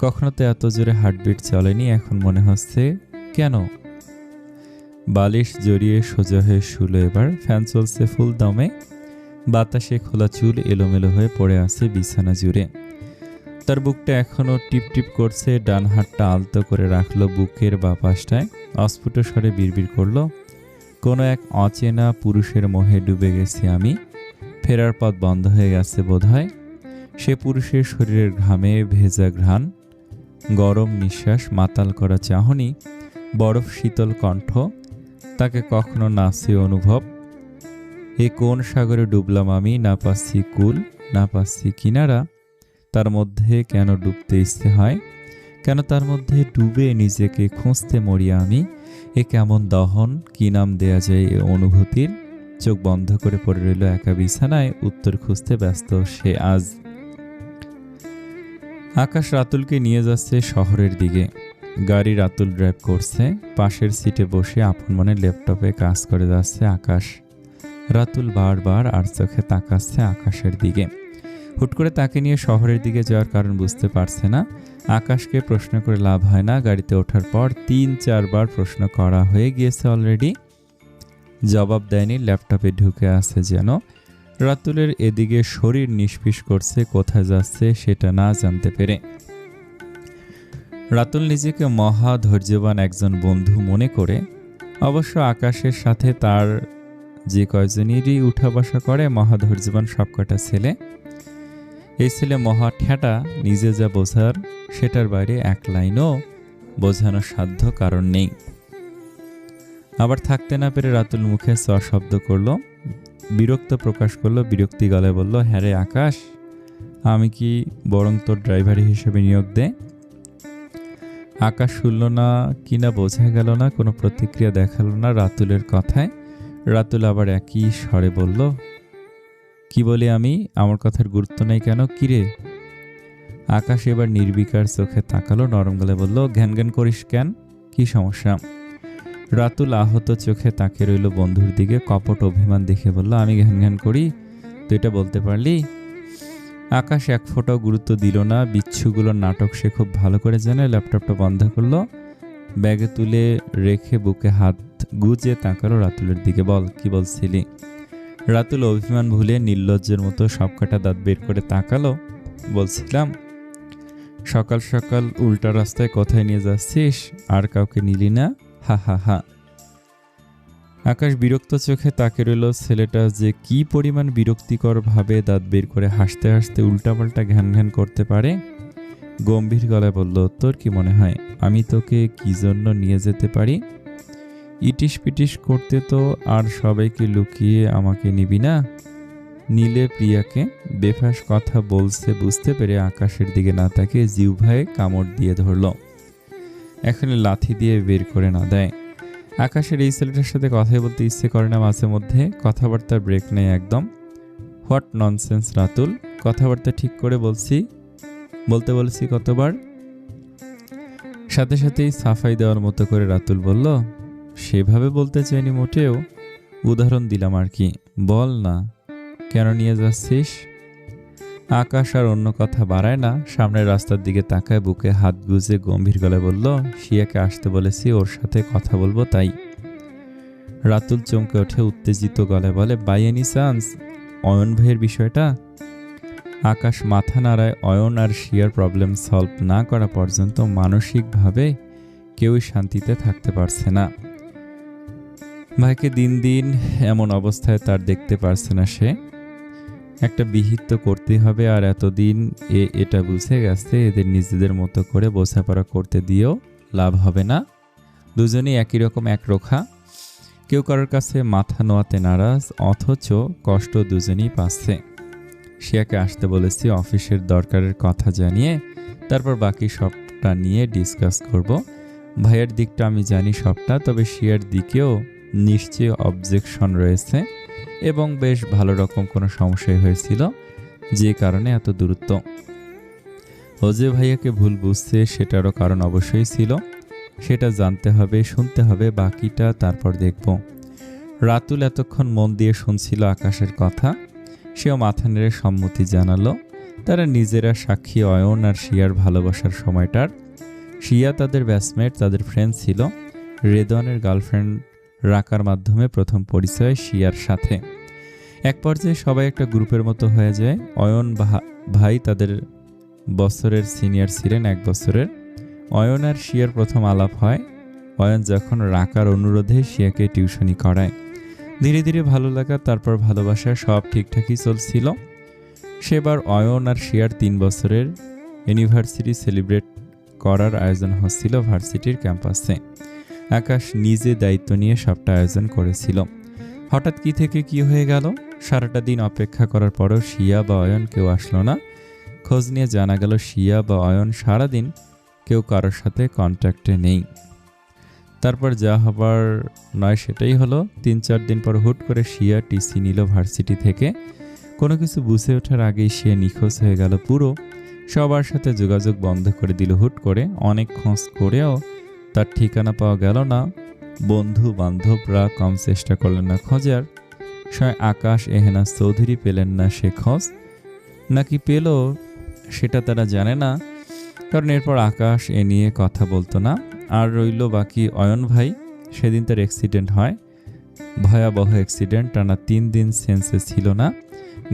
Speaker 1: কখনো তো এত জোরে হার্টবিট চলেনি। এখন মনে হচ্ছে কেন? বালিশ জড়িয়ে সোজা হয়ে শুলো এবার। ফ্যান চলছে ফুল দমে, বাতাসে খোলা চুল এলোমেলো হয়ে পড়ে আছে বিছানা জুড়ে। তার বুকটা এখনো টিপ টিপ করছে। ডান হাতটা আলতো করে রাখলো বুকের বাঁ পাশটায়। অস্ফুট স্বরে বিড়বিড় করলো, কোনো এক অচেনা পুরুষের মোহে ডুবে গেছি আমি। ফেরার পথ বন্ধ হয়ে গেছে বোধহয়। সে পুরুষের শরীরের ঘামে ভেজা ঘ্রাণ, গরম নিঃশ্বাস, মাতাল করা চাহনি, বরফ শীতল কণ্ঠ, তাকে কখনো নাচে অনুভব। এ কোন সাগরে ডুবলাম আমি, না পাচ্ছি কুল, না পাচ্ছি কিনারা। তার মধ্যে কেন ডুবতে ইচ্ছে হয়, কেন তার মধ্যে ডুবে নিজেকে খুঁজতে মরিয়া আমি। এ কেমন দহন, কি নাম দেয়া যায় এ অনুভূতির? চোখ বন্ধ করে পড়ে রইল একা বিছানায়, উত্তর খুঁজতে ব্যস্ত সে আজ। আকাশ রাতুলকে নিয়ে যাচ্ছে শহরের দিকে। গাড়ি রাতুল ড্রাইভ করছে। পাশের সিটে বসে আপন মনে ল্যাপটপে কাজ করে যাচ্ছে আকাশ। রাতুল বারবার আর চোখে তাকাচ্ছে আকাশের দিকে। হুট করে তাকে নিয়ে শহরের দিকে যাওয়ার কারণ বুঝতে পারছে না। আকাশকে প্রশ্ন করে লাভ হয় না। গাড়িতে ওঠার পর 3-4 বার প্রশ্ন করা হয়ে গিয়েছে অলরেডি, জবাব দেয়নি। ল্যাপটপে ঢুকে আছে যেন। রাতুলের এদিকে শরীর নিষ্পিস করছে, কোথায় যাচ্ছে সেটা না জানতে পেরে। রাতুল নিজেকে মহা ধৈর্যবান একজন বন্ধু মনে করে। অবশ্য আকাশের সাথে তার যে কয়জনেরই উঠা বসা করে মহা ধৈর্যবান সবকটা ছেলে। এই ছেলে মহা ঠেটা, নিজে যা বোঝার সেটার বাইরে এক লাইনও বোঝানোর সাধ্য কারণ নেই। আবার থাকতে না পেরে রাতুল মুখে চ শব্দ করলো, বিরক্ত প্রকাশ করলো। বিরক্তি গলায় বলল, হ্যাঁ রে আকাশ, আমি কি বরং তোর ড্রাইভারি হিসেবে নিয়োগ দে? আকাশ শুনল না কিনা বোঝা গেল না, কোনো প্রতিক্রিয়া দেখালো না রাতুলের কথায়। রাতুল আবার একই স্বরে বলল, কি বলি আমি, আমার কথার গুরুত্ব নেই কেন? কিরে? আকাশ এবার নির্বিকার চোখে তাকালো, নরম গলায় বলল, ঘ্যান ঘ্যান করিস কেন, কি সমস্যা? রাতুল আহত চোখে তাকিয়ে রইল বন্ধুর দিকে। কপট অভিমান দেখে বলল, আমি ঘ্যান ঘ্যান করি, তুই এটা বলতে পারলি? আকাশ এক ফোঁটাও গুরুত্ব দিল না। বিচ্ছুগুলোর নাটক সে খুব ভালো করে জানে। ল্যাপটপটা বন্ধ করলো, ব্যাগে তুলে রেখে বুকে হাত গুজে তাকালো রাতুলের দিকে। বল, কি বলছিলি? রাতুল অভিমান ভুলে নির্লজ্জের মতো সবকটা দাঁত বের করে তাকালো। বলছিলাম, সকাল সকাল উল্টা রাস্তায় কোথায় নিয়ে যাচ্ছিস? আর কাউকে নিলি না? হা হা হা। আকাশ বিরক্ত চোখে তাকিয়ে রইল। ছেলেটা যে কি পরিমাণ বিরক্তিকর ভাবে দাঁত বের করে হাসতে হাসতে উল্টাপাল্টা ঘ্যান ঘ্যান করতে পারে। গম্ভীর গলায় বলল, তোর কি মনে হয় আমি তোকে কি জন্য নিয়ে যেতে পারি? ইটিস পিটিস করতে তো আর সবাইকে লুকিয়ে আমাকে নিবি না? নীলে প্রিয়াকে বেফাস কথা বলছে বুঝতে পেরে আকাশের দিকে না তাকিয়ে জিহ্বায় কামড় দিয়ে ধরল। এখানে লাথি দিয়ে বের করে না দেয়। আকাশের এই ছেলেটার সাথে কথাই বলতে ইচ্ছে করে না মাঝে মধ্যে। কথাবার্তার ব্রেক নেই একদম। হোয়াট ননসেন্স রাতুল, কথাবার্তা ঠিক করে বলতে বলেছি কতবার। সাথে সাথেই সাফাই দেওয়ার মতো করে রাতুল বলল, সেভাবে বলতে চাইনি মোটেও, উদাহরণ দিলাম আর কি। বল না, কেন নিয়ে যাচ্ছিস? আকাশ আর অন্য কথা বাড়ায় না, সামনের রাস্তার দিকে তাকায়, বুকে হাত গুজে গম্ভীর গলায় বলল, শিয়াকে আসতে বলেছি, ওর সাথে কথা বলবো তাই। রাতুল চমকে ওঠে, উত্তেজিত গলায় বলে, বাই এনি চান্স অয়ন ভাইয়ের বিষয়টা? আকাশ মাথা নাড়ায়। অয়ন আর শিয়ার প্রবলেম সলভ না করা পর্যন্ত মানসিকভাবে কেউই শান্তিতে থাকতে পারছে না। ভাইকে দিন দিন এমন অবস্থায় তার দেখতে পারছে না সে। একটা বিহিত তো করতেই হবে, আর এতদিন এটা বুঝে গেছে এদের নিজেদের মতো করে বোঝাপড়া করতে দিয়েও লাভ হবে না। দুজনেই একই রকম একরোখা, কেউ কারোর কাছে মাথা নোয়াতে নারাজ, অথচ কষ্ট দুজনেই পাচ্ছে। শিয়াকে আসতে বলেছি, অফিসের দরকারের কথা জানিয়ে তারপর বাকি সবটা নিয়ে ডিসকাস করব। ভাইয়ের দিকটা আমি জানি সবটা, তবে শিয়ার দিকেও নিশ্চয়ই অবজেকশন রয়েছে এবং বেশ ভালো রকম কোনো সমস্যাই হয়েছিল যে কারণে এত দূরত্ব। ও যে ভাইয়াকে ভুল বুঝছে সেটারও কারণ অবশ্যই ছিল, সেটা জানতে হবে, শুনতে হবে, বাকিটা তারপর দেখব। রাতুল এতক্ষণ মন দিয়ে শুনছিল আকাশের কথা, সেও মাথা নেড়ে সম্মতি জানালো। তারা নিজেরা সাক্ষী অয়ন আর শিয়ার ভালোবাসার সময়টার। শিয়া তাদের ব্যাচমেট, তাদের ফ্রেন্ড ছিল। রেদওয়ানের গার্লফ্রেন্ড রাকার মাধ্যমে প্রথম পরিচয় শিয়ার সাথে। এক পর্যায়ে সবাই একটা গ্রুপের মতো হয়ে যায়। অয়ন ভাই তাদের বছরের সিনিয়র ছিলেন, 1 বছরের। অয়ন আর শিয়ার প্রথম আলাপ হয় অয়ন যখন রাকার অনুরোধে শিয়াকে টিউশনি করায়। ধীরে ধীরে ভালো লাগা, তারপর ভালোবাসা, সব ঠিকঠাকই চলছিল। সেবার অয়ন আর শিয়ার 3 বছরের ইউনিভার্সিটি সেলিব্রেট করার আয়োজন হচ্ছিল ভার্সিটির ক্যাম্পাসে। আকাশ নিজে দায়িত্ব নিয়ে সবটা আয়োজন করেছিল। হঠাৎ কি থেকে কি হয়ে গেল। সারাটা দিন অপেক্ষা করার পরও শিয়া বা অয়ন কেউ আসলো না। খোঁজ নিয়ে জানা গেল শিয়া বা অয়ন সারাদিন কেউ কারোর সাথে কন্ট্যাক্টে নেই। তারপর যা হবার নয় সেটাই হলো। 3-4 দিন পর হুট করে শিয়া টিসি নিল ভার্সিটি থেকে। কোনো কিছু বুঝে ওঠার আগেই সে নিখোঁজ হয়ে গেল পুরো। সবার সাথে যোগাযোগ বন্ধ করে দিল হুট করে। অনেক খোঁজ করেও তার ঠিকানা পাওয়া গেল না। বন্ধু বান্ধবরা কম চেষ্টা করলেন না খোঁজার। স্বয়ং আকাশ এহেনাজ চৌধুরী পেলেন না সে খোঁজ, নাকি পেল সেটা তারা জানে না, কারণ এরপর আকাশ এ নিয়ে কথা বলতো না। আর রইল বাকি অয়ন ভাই। সেদিন তার অ্যাক্সিডেন্ট হয়, ভয়াবহ অ্যাক্সিডেন্ট। টানা 3 দিন সেন্সে ছিল না।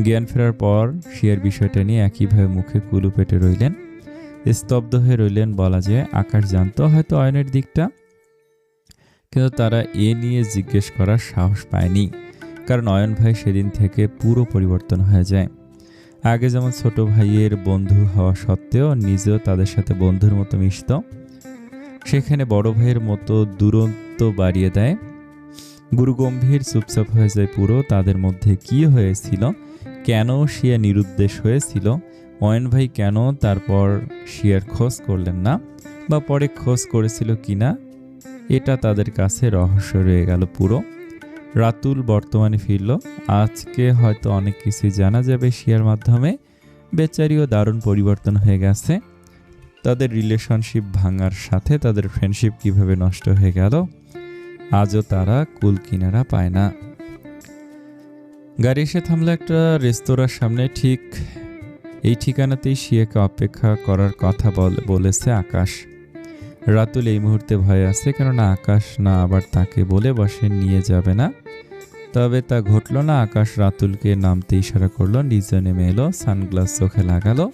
Speaker 1: জ্ঞান ফেরার পর শিয়ার বিষয়টা নিয়ে একইভাবে মুখে কুলু পেটে রইলেন, স্তব্ধ হয়ে রইলেন। বলা যায় আকাশ জানতো হয়তো অয়নের দিকটা, কিন্তু তারা এ নিয়ে জিজ্ঞেস করার সাহস পায়নি, কারণ অয়ন ভাই সেদিন থেকে পুরো পরিবর্তন হয়ে যায়। আগে যেমন ছোট ভাইয়ের বন্ধু হওয়া সত্ত্বেও নিজেও তাদের সাথে বন্ধুর মতো মিশত, সেখানে বড় ভাইয়ের মতো দূরত্ব বাড়িয়ে দেয়। গুরুগম্ভীর, চুপচাপ হয়ে যায় পুরো। তাদের মধ্যে কি হয়েছিল, কেন শিয়া নিরুদ্দেশ হয়েছিল, অয়ন ভাই কেন তারপর শিয়ার খোঁজ করলেন না, বা পরে খোঁজ করেছিল কিনা, এটা তাদের কাছে রহস্য রয়ে গেল পুরো। রাতুল বর্তমানে ফিরল। আজকে হয়তো অনেক কিছু জানা যাবে শিয়ার মাধ্যমে। বেচারিও দারুণ পরিবর্তন হয়ে গেছে। তাদের রিলেশনশিপ ভাঙার সাথে তাদের ফ্রেন্ডশিপ কিভাবে নষ্ট হয়ে গেল, আজও তারা কুল কিনারা পায় না। গাড়ি এসে থামলো একটা রেস্তোরাঁর সামনে। ঠিক এই ঠিকানাতেই শিয়াকে অপেক্ষা করার কথা বলেছে আকাশ। রাতুল এই মুহূর্তে ভয়ে আছে, কেননা আকাশ না আবার তাকে বলে বসে নিয়ে যাবে না। তবে তা ঘটল না। আকাশ রাতুলকে নামতে ইশারা করলো, নিজে নেমে এলো, সানগ্লাস চোখে লাগালো।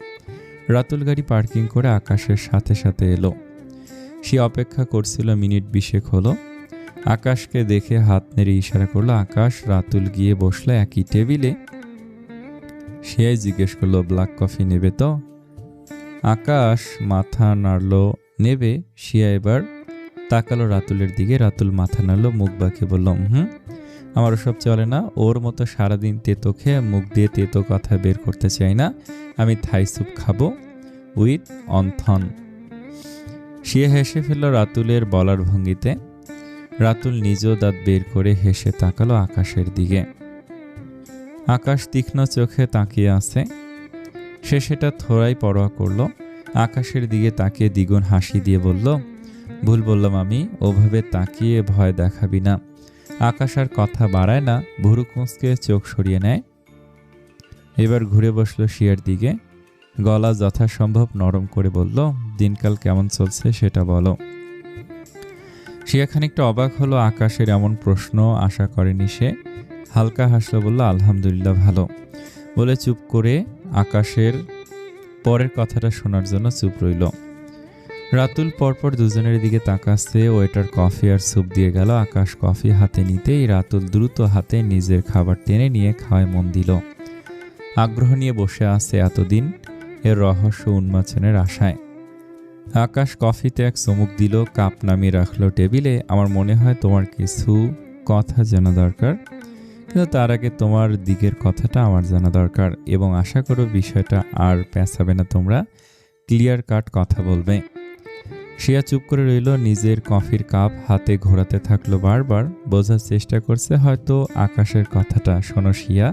Speaker 1: রাতুল গাড়ি পার্কিং করে আকাশের সাথে সাথে এলো। সে অপেক্ষা করছিল, মিনিট 20 হলো। আকাশকে দেখে হাত নেড়ে ইশারা করলো। আকাশ রাতুল গিয়ে বসলো একই টেবিলে। শিয়াই জিজ্ঞেস করলো, ব্ল্যাক কফি নেবে তো? আকাশ মাথা নাড়লো, নেবে। শিয়া এবার তাকালো রাতুলের দিকে। রাতুল মাথা নাড়লো, মুখ বাঁকিয়ে বলল, আমার ওসব চলে না। ওর মতো সারাদিন তেতো খেয়ে মুখ দিয়ে তেতো কথা বের করতে চাই না। আমি থাই স্যুপ খাবো উইথ অন্থন। শিয়া হেসে ফেলল রাতুলের বলার ভঙ্গিতে। রাতুল নিজেও দাঁত বের করে হেসে তাকালো আকাশের দিকে। আকাশ তীক্ষ্ণ চোখে তাকিয়ে আছে। সে সেটা থোড়াই পরোয়া করল। আকাশের দিকে তাকিয়ে দ্বিগুণ হাসি দিয়ে বলল, ভুল বললাম আমি, ওভাবে তাকিয়ে ভয় দেখাবি না। আকাশ আর কথা বাড়ায় না, ভুরু কুঁচকে চোখ সরিয়ে নেয়। এবার ঘুরে বসলো শিয়ার দিকে, গলা যথাসম্ভব নরম করে বলল, দিনকাল কেমন চলছে সেটা বলো। শিয়া খানিকটা অবাক হলো, আকাশের এমন প্রশ্ন আশা করেনি সে। হালকা হাসলো, বলল, আলহামদুলিল্লাহ ভালো বলে চুপ করে আকাশের পরের কথাটা শোনার জন্য চুপ রইল। রাতুল পরপর দুজনের দিকে তাকাচ্ছে। ওয়েটার কফি আর স্যুপ দিয়ে গেল। আকাশ কফি হাতে নিতেই রাতুল দ্রুত হাতে নিজের খাবার টেনে নিয়ে খাওয়ায় মন দিল। আগ্রহ নিয়ে বসে আছে এতদিন, এর রহস্য উন্মোচনের আশায়। আকাশ কফিতে এক চুমুক দিল, কাপ নামিয়ে রাখলো টেবিলে। আমার মনে হয় তোমার কিছু কথা জানা দরকার, কিন্তু তার আগে তোমার দিকের কথাটা আমার জানা দরকার, এবং আশা করো বিষয়টা আর পেঁচাবে না, তোমরা ক্লিয়ার কাট কথা বলবে। শিয়া চুপ করে রইল, নিজের কফির কাপ হাতে ঘোরাতে থাকলো। বারবার বোঝার চেষ্টা করছে হয়তো আকাশের কথাটা। শোনো শিয়া,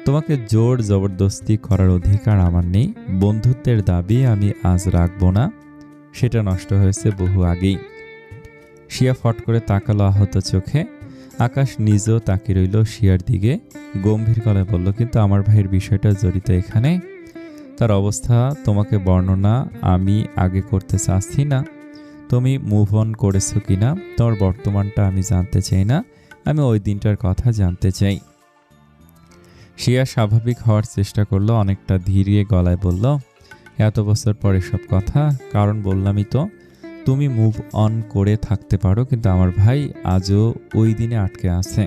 Speaker 1: তোমাকে জোর জবরদস্তি করার অধিকার আমার নেই। বন্ধুত্বের দাবি আমি আজ রাখবো না, সেটা নষ্ট হয়েছে বহু আগেই। শিয়া ফট করে তাকালো আহত চোখে। আকাশ নিজেও তাকিয়ে রইল শিয়ার দিকে, গম্ভীর গলায় বলল, কিন্তু আমার ভাইয়ের বিষয়টা জড়িত এখানে। তার অবস্থা তোমাকে বর্ণনা আমি আগে করতে চাচ্ছি না। তুমি মুভ অন করেছো কিনা তোমার বর্তমানটা আমি জানতে চাই না, আমি ওই দিনটার কথা জানতে চাই। শিয়া স্বাভাবিক হওয়ার চেষ্টা করলো, অনেকটা ধীরে গলায় বলল, এত বছর পরে সব কথা, কারণ বললামই তো তুমি মুভ অন করে থাকতে পারো, কিন্তু আমার ভাই আজও ওই দিনে আটকে আছে।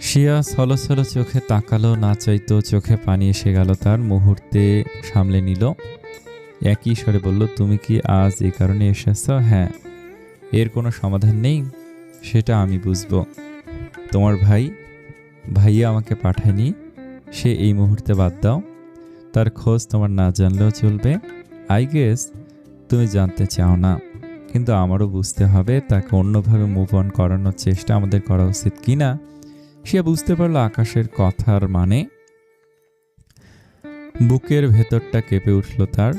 Speaker 1: শিয়া ছলছল চোখে তাকালো, না চাইতো চোখে পানি এসে গেল তার। মুহূর্তে সামলে নিল, একই স্বরে বলল, তুমি কি আজ এই কারণে এসেছ? হ্যাঁ। এর কোনো সমাধান নেই? সেটা আমি বুঝবো। তোমার ভাইয়া আমাকে পাঠায়নি, সে এই মুহূর্তে বাদ দাও। তার খোঁজ তোমার না জানলেও চলবে। আই গেস তুমি জানতে চাও না, কিন্তু আমারও বুঝতে হবে তাকে অন্যভাবে মুভ অন করানোর চেষ্টা আমাদের করা উচিত কিনা। সে বুঝতে পারলো আকাশের কথার মানে। বুকের ভেতরটা কেঁপে উঠল তার।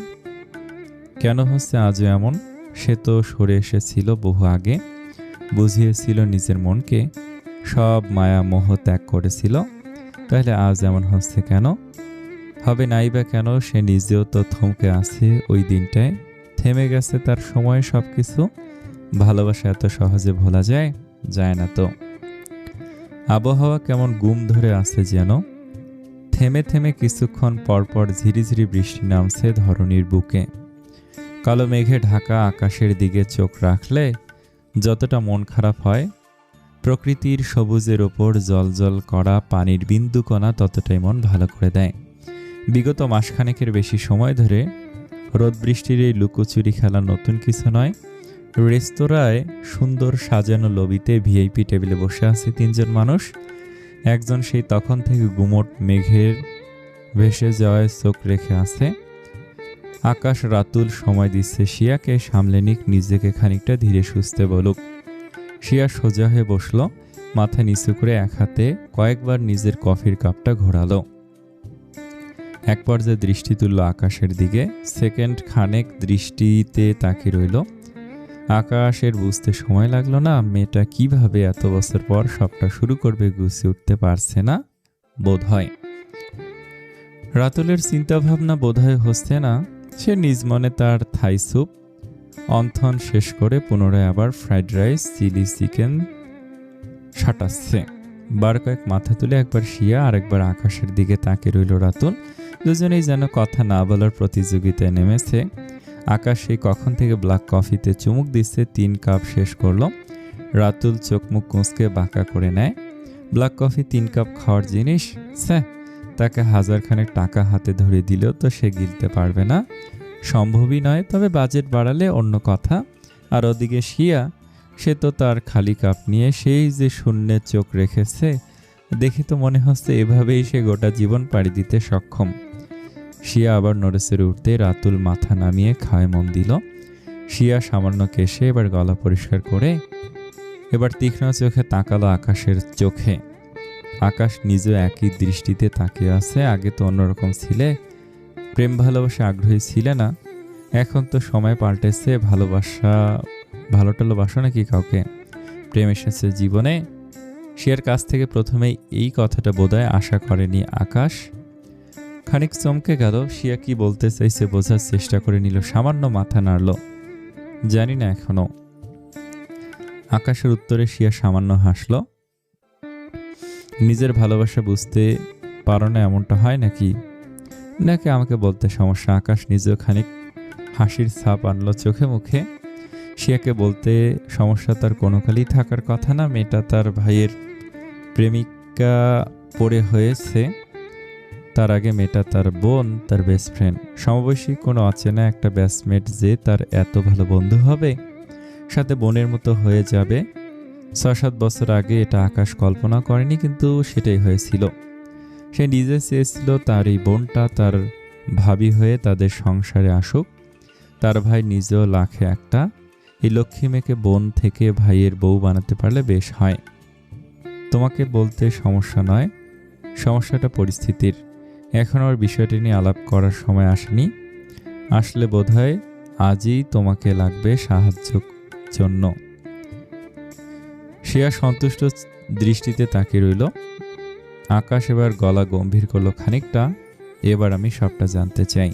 Speaker 1: কেন হচ্ছে আজও এমন? সে তো সরে এসেছিল বহু আগে, বুঝিয়েছিল নিজের মনকে, সব মায়া মোহ ত্যাগ করেছিল। তাহলে আজ এমন হচ্ছে কেন? হবে নাই বা কেন? সে নিজেও তো থমকে আছে ওই দিনটায়, থেমে গেছে তার সময়ে সবকিছু। ভালোবাসা এত সহজে ভোলা যায় না তো। আবহাওয়া কেমন গুম ধরে আছে যেন। থেমে থেমে কিছুক্ষণ পরপর ঝিরিঝিরি বৃষ্টি নামছে ধরণীর বুকে। কালো মেঘে ঢাকা আকাশের দিকে চোখ রাখলে যতটা মন খারাপ হয়, প্রকৃতির সবুজের ওপর জলজল করা পানির বিন্দুকণা ততটাই মন ভালো করে দেয়। বিগত মাসখানেকের বেশি সময় ধরে রোদ বৃষ্টির এই লুকোচুরি খেলা নতুন কিছু নয়। রেস্তোরাঁয় সুন্দর সাজানো লবিতে ভিআইপি টেবিলে বসে আছে তিনজন মানুষ। একজন সেই তখন থেকে গুমোট মেঘের ভেসে যাওয়ায় চোখ রেখে আছে। আকাশ রাতুল সময় দিচ্ছে শিয়াকে, সামলে নিক, নিজেকে খানিকটা ধীরে সুস্থে বলুক। শিয়া সোজা হয়ে বসল, মাথা নিচু করে এক হাতে কয়েকবার নিজের কফির কাপটা ঘোরালো। এক পর্যায়ে দৃষ্টি তুলল আকাশের দিকে। সেকেন্ড খানেক দৃষ্টিতে তাকিয়ে রইল। আকাশের বুঝতে সময় লাগলো না মেয়েটা কিভাবে এত বছর পর সবটা শুরু করবে, গুছিয়ে উঠতে পারছে না বোধ হয়। রাতুলের চিন্তাভাবনা বোধ হয় হচ্ছে না। সে নিজ মনে তার থাই স্যুপ অন্থন শেষ করে পুনরায় আবার ফ্রাইড রাইস, চিলি চিকেন সাটাচ্ছে। বার কয়েক মাথা তুলে একবার শিয়া আর একবার আকাশের দিকে তাকিয়ে রইল রাতুল। দুজনেই যেন কথা না বলার প্রতিযোগিতায় নেমেছে। আকাশ সেই কখন থেকে ব্ল্যাক কফিতে চুমুক দিচ্ছে। 3 কাপ শেষ করলো। রাতুল চোখ মুখ কুঁচকে বাঁকা করে নেয়। ব্ল্যাক কফি 3 কাপ খাওয়ার জিনিস? তাকে 1000 খানেক টাকা হাতে ধরে দিলেও তো সে গিলতে পারবে না, সম্ভবই নয়। তবে বাজেট বাড়ালে অন্য কথা। আর ওদিকে শিয়া, সে তো তার খালি কাপ নিয়ে সেই যে শূন্যে চোখ রেখেছে, দেখে তো মনে হচ্ছে এভাবেই সে গোটা জীবন পাড়ি দিতে সক্ষম। শিয়া আবার নড়েচড়ে উঠতে রাতুল মাথা নামিয়ে খাওয়ায় মন দিল। শিয়া সামান্য কেশে এবার গলা পরিষ্কার করে এবার তীক্ষ্ণ চোখে তাকালো আকাশের চোখে। আকাশ নিজেও একই দৃষ্টিতে তাকিয়ে আছে। আগে তো অন্যরকম ছিলে, প্রেম ভালোবাসা আগ্রহী ছিলে না, এখন তো সময় পাল্টেছে। ভালো টালোবাসো নাকি কাউকে? প্রেম এসেছে জীবনে? শিয়ার কাছ থেকে প্রথমেই এই কথাটা বোধহয় আশা করেনি আকাশ। খানিক চমকে গেল। শিয়া কি বলতে চাইছে বোঝার চেষ্টা করে নিল, সামান্য মাথা নাড়ল, জানি না এখনো। আকাশের উত্তরে শিয়া সামান্য হাসল। নিজের ভালোবাসা বুঝতে পারো না এমনটা হয় নাকি? নাকি আমাকে বলতে সমস্যা? আকাশ নিজেও খানিক হাসির ছাপ আনলো চোখে মুখে। শিয়াকে বলতে সমস্যা তার কোনো কালই থাকার কথা না। মেয়েটা তার ভাইয়ের প্রেমিকা পড়ে হয়েছে, তার আগে মেয়েটা তার বোন, তার বেস্ট ফ্রেন্ড। সমবয়সী কোনো অচেনা একটা ব্যাচমেট যে তার এত ভালো বন্ধু হবে, সাথে বোনের মতো হয়ে যাবে, ৬-৭ বছর আগে এটা আকাশ কল্পনা করেনি, কিন্তু সেটাই হয়েছিল। সে নিজে চেয়েছিল তার এই বোনটা তার ভাবি হয়ে তাদের সংসারে আসুক। তার ভাই নিজেও লাখে একটা। এই লক্ষ্মী মেয়েকে বোন থেকে ভাইয়ের বউ বানাতে পারলে বেশ হয়। তোমাকে বলতে সমস্যা নয়, সমস্যাটা পরিস্থিতির। এখন আর বিষয়টি নিয়ে আলাপ করার সময় আসেনি। আসলে বোধহয় আজই তোমাকে লাগবে সাহায্যের জন্য। শিয়া সন্তুষ্ট দৃষ্টিতে তাকিয়ে রইল। আকাশ এবার গলা গম্ভীর করলো খানিকটা, এবার আমি সবটা জানতে চাই।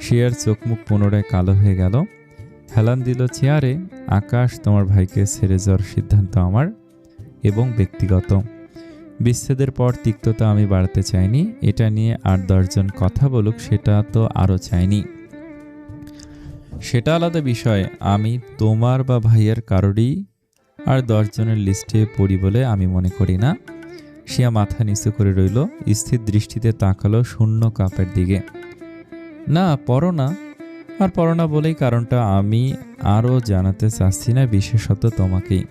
Speaker 1: শিয়ার চোখ মুখ পুনরায় কালো হয়ে গেল। হেলান দিল চেয়ারে। আকাশ, তোমার ভাইকে ছেড়ে যাওয়ার সিদ্ধান্ত আমার এবং ব্যক্তিগত। বিচ্ছেদের পর তিক্ততা আমি বাড়াতে চাইনি। এটা নিয়ে ৮-১০ জন কথা বলুক, সেটা তো আরও চাইনি। সেটা আলাদা বিষয়। আমি তোমার বা ভাইয়ের কারোরই আর ১০ জনের লিস্টে পড়ি বলে আমি মনে করি না। শিয়া মাথা নিচু করে রইল, স্থির দৃষ্টিতে তাকালো শূন্য কাপের দিকে। না, পড়ো না। আর পড়ো না বলেই কারণটা আমি আরও জানাতে চাচ্ছি না, বিশেষত তোমাকেই।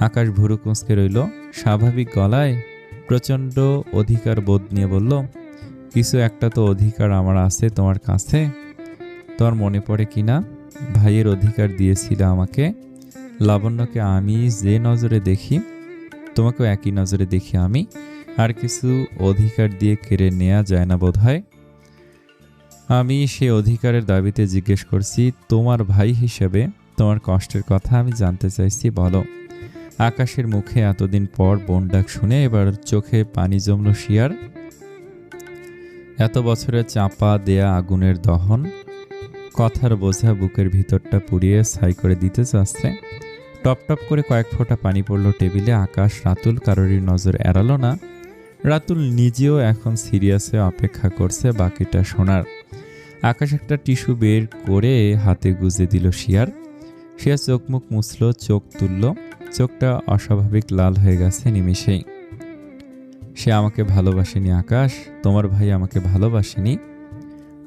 Speaker 1: আকাশ ভুরু কুঁচকে রইল। স্বাভাবিক গলায় প্রচণ্ড অধিকার বোধ নিয়ে বলল, কিছু একটা তো অধিকার আমার আছে তোমার কাছে। তোমার মনে পড়ে কি না, ভাইয়ের অধিকার দিয়েছিল আমাকে। লাবণ্যকে আমি যে নজরে দেখি, তোমাকেও একই নজরে দেখি আমি। আর কিছু অধিকার দিয়ে কেড়ে নেওয়া যায় না বোধ হয়। আমি সে অধিকারের দাবিতে জিজ্ঞেস করছি, তোমার ভাই হিসেবে তোমার কষ্টের কথা আমি জানতে চাইছি, বলো। আকাশের মুখে এতদিন পর বোন ডাক শুনে এবার চোখে পানি জমল শিয়ার। এত বছরে চাপা দেয়া আগুনের দহন, কথার বোঝা বুকের ভিতরটা পুড়িয়ে ছাই করে দিতে চাচ্ছে। টপ টপ করে কয়েক ফোঁটা পানি পড়ল টেবিলে। আকাশ, রাতুল কারোরই নজর এড়ালো না। রাতুল নিজেও এখন সিরিয়াসে অপেক্ষা করছে বাকিটা শোনার। আকাশ একটা টিস্যু বের করে হাতে গুজে দিল শিয়ার। শিয়া চোখ মুখ মুছল, চোখ তুলল। চোখটা অস্বাভাবিক লাল হয়ে গেছে নিমেষেই। সে আমাকে ভালোবাসেনি আকাশ, তোমার ভাই আমাকে ভালোবাসেনি।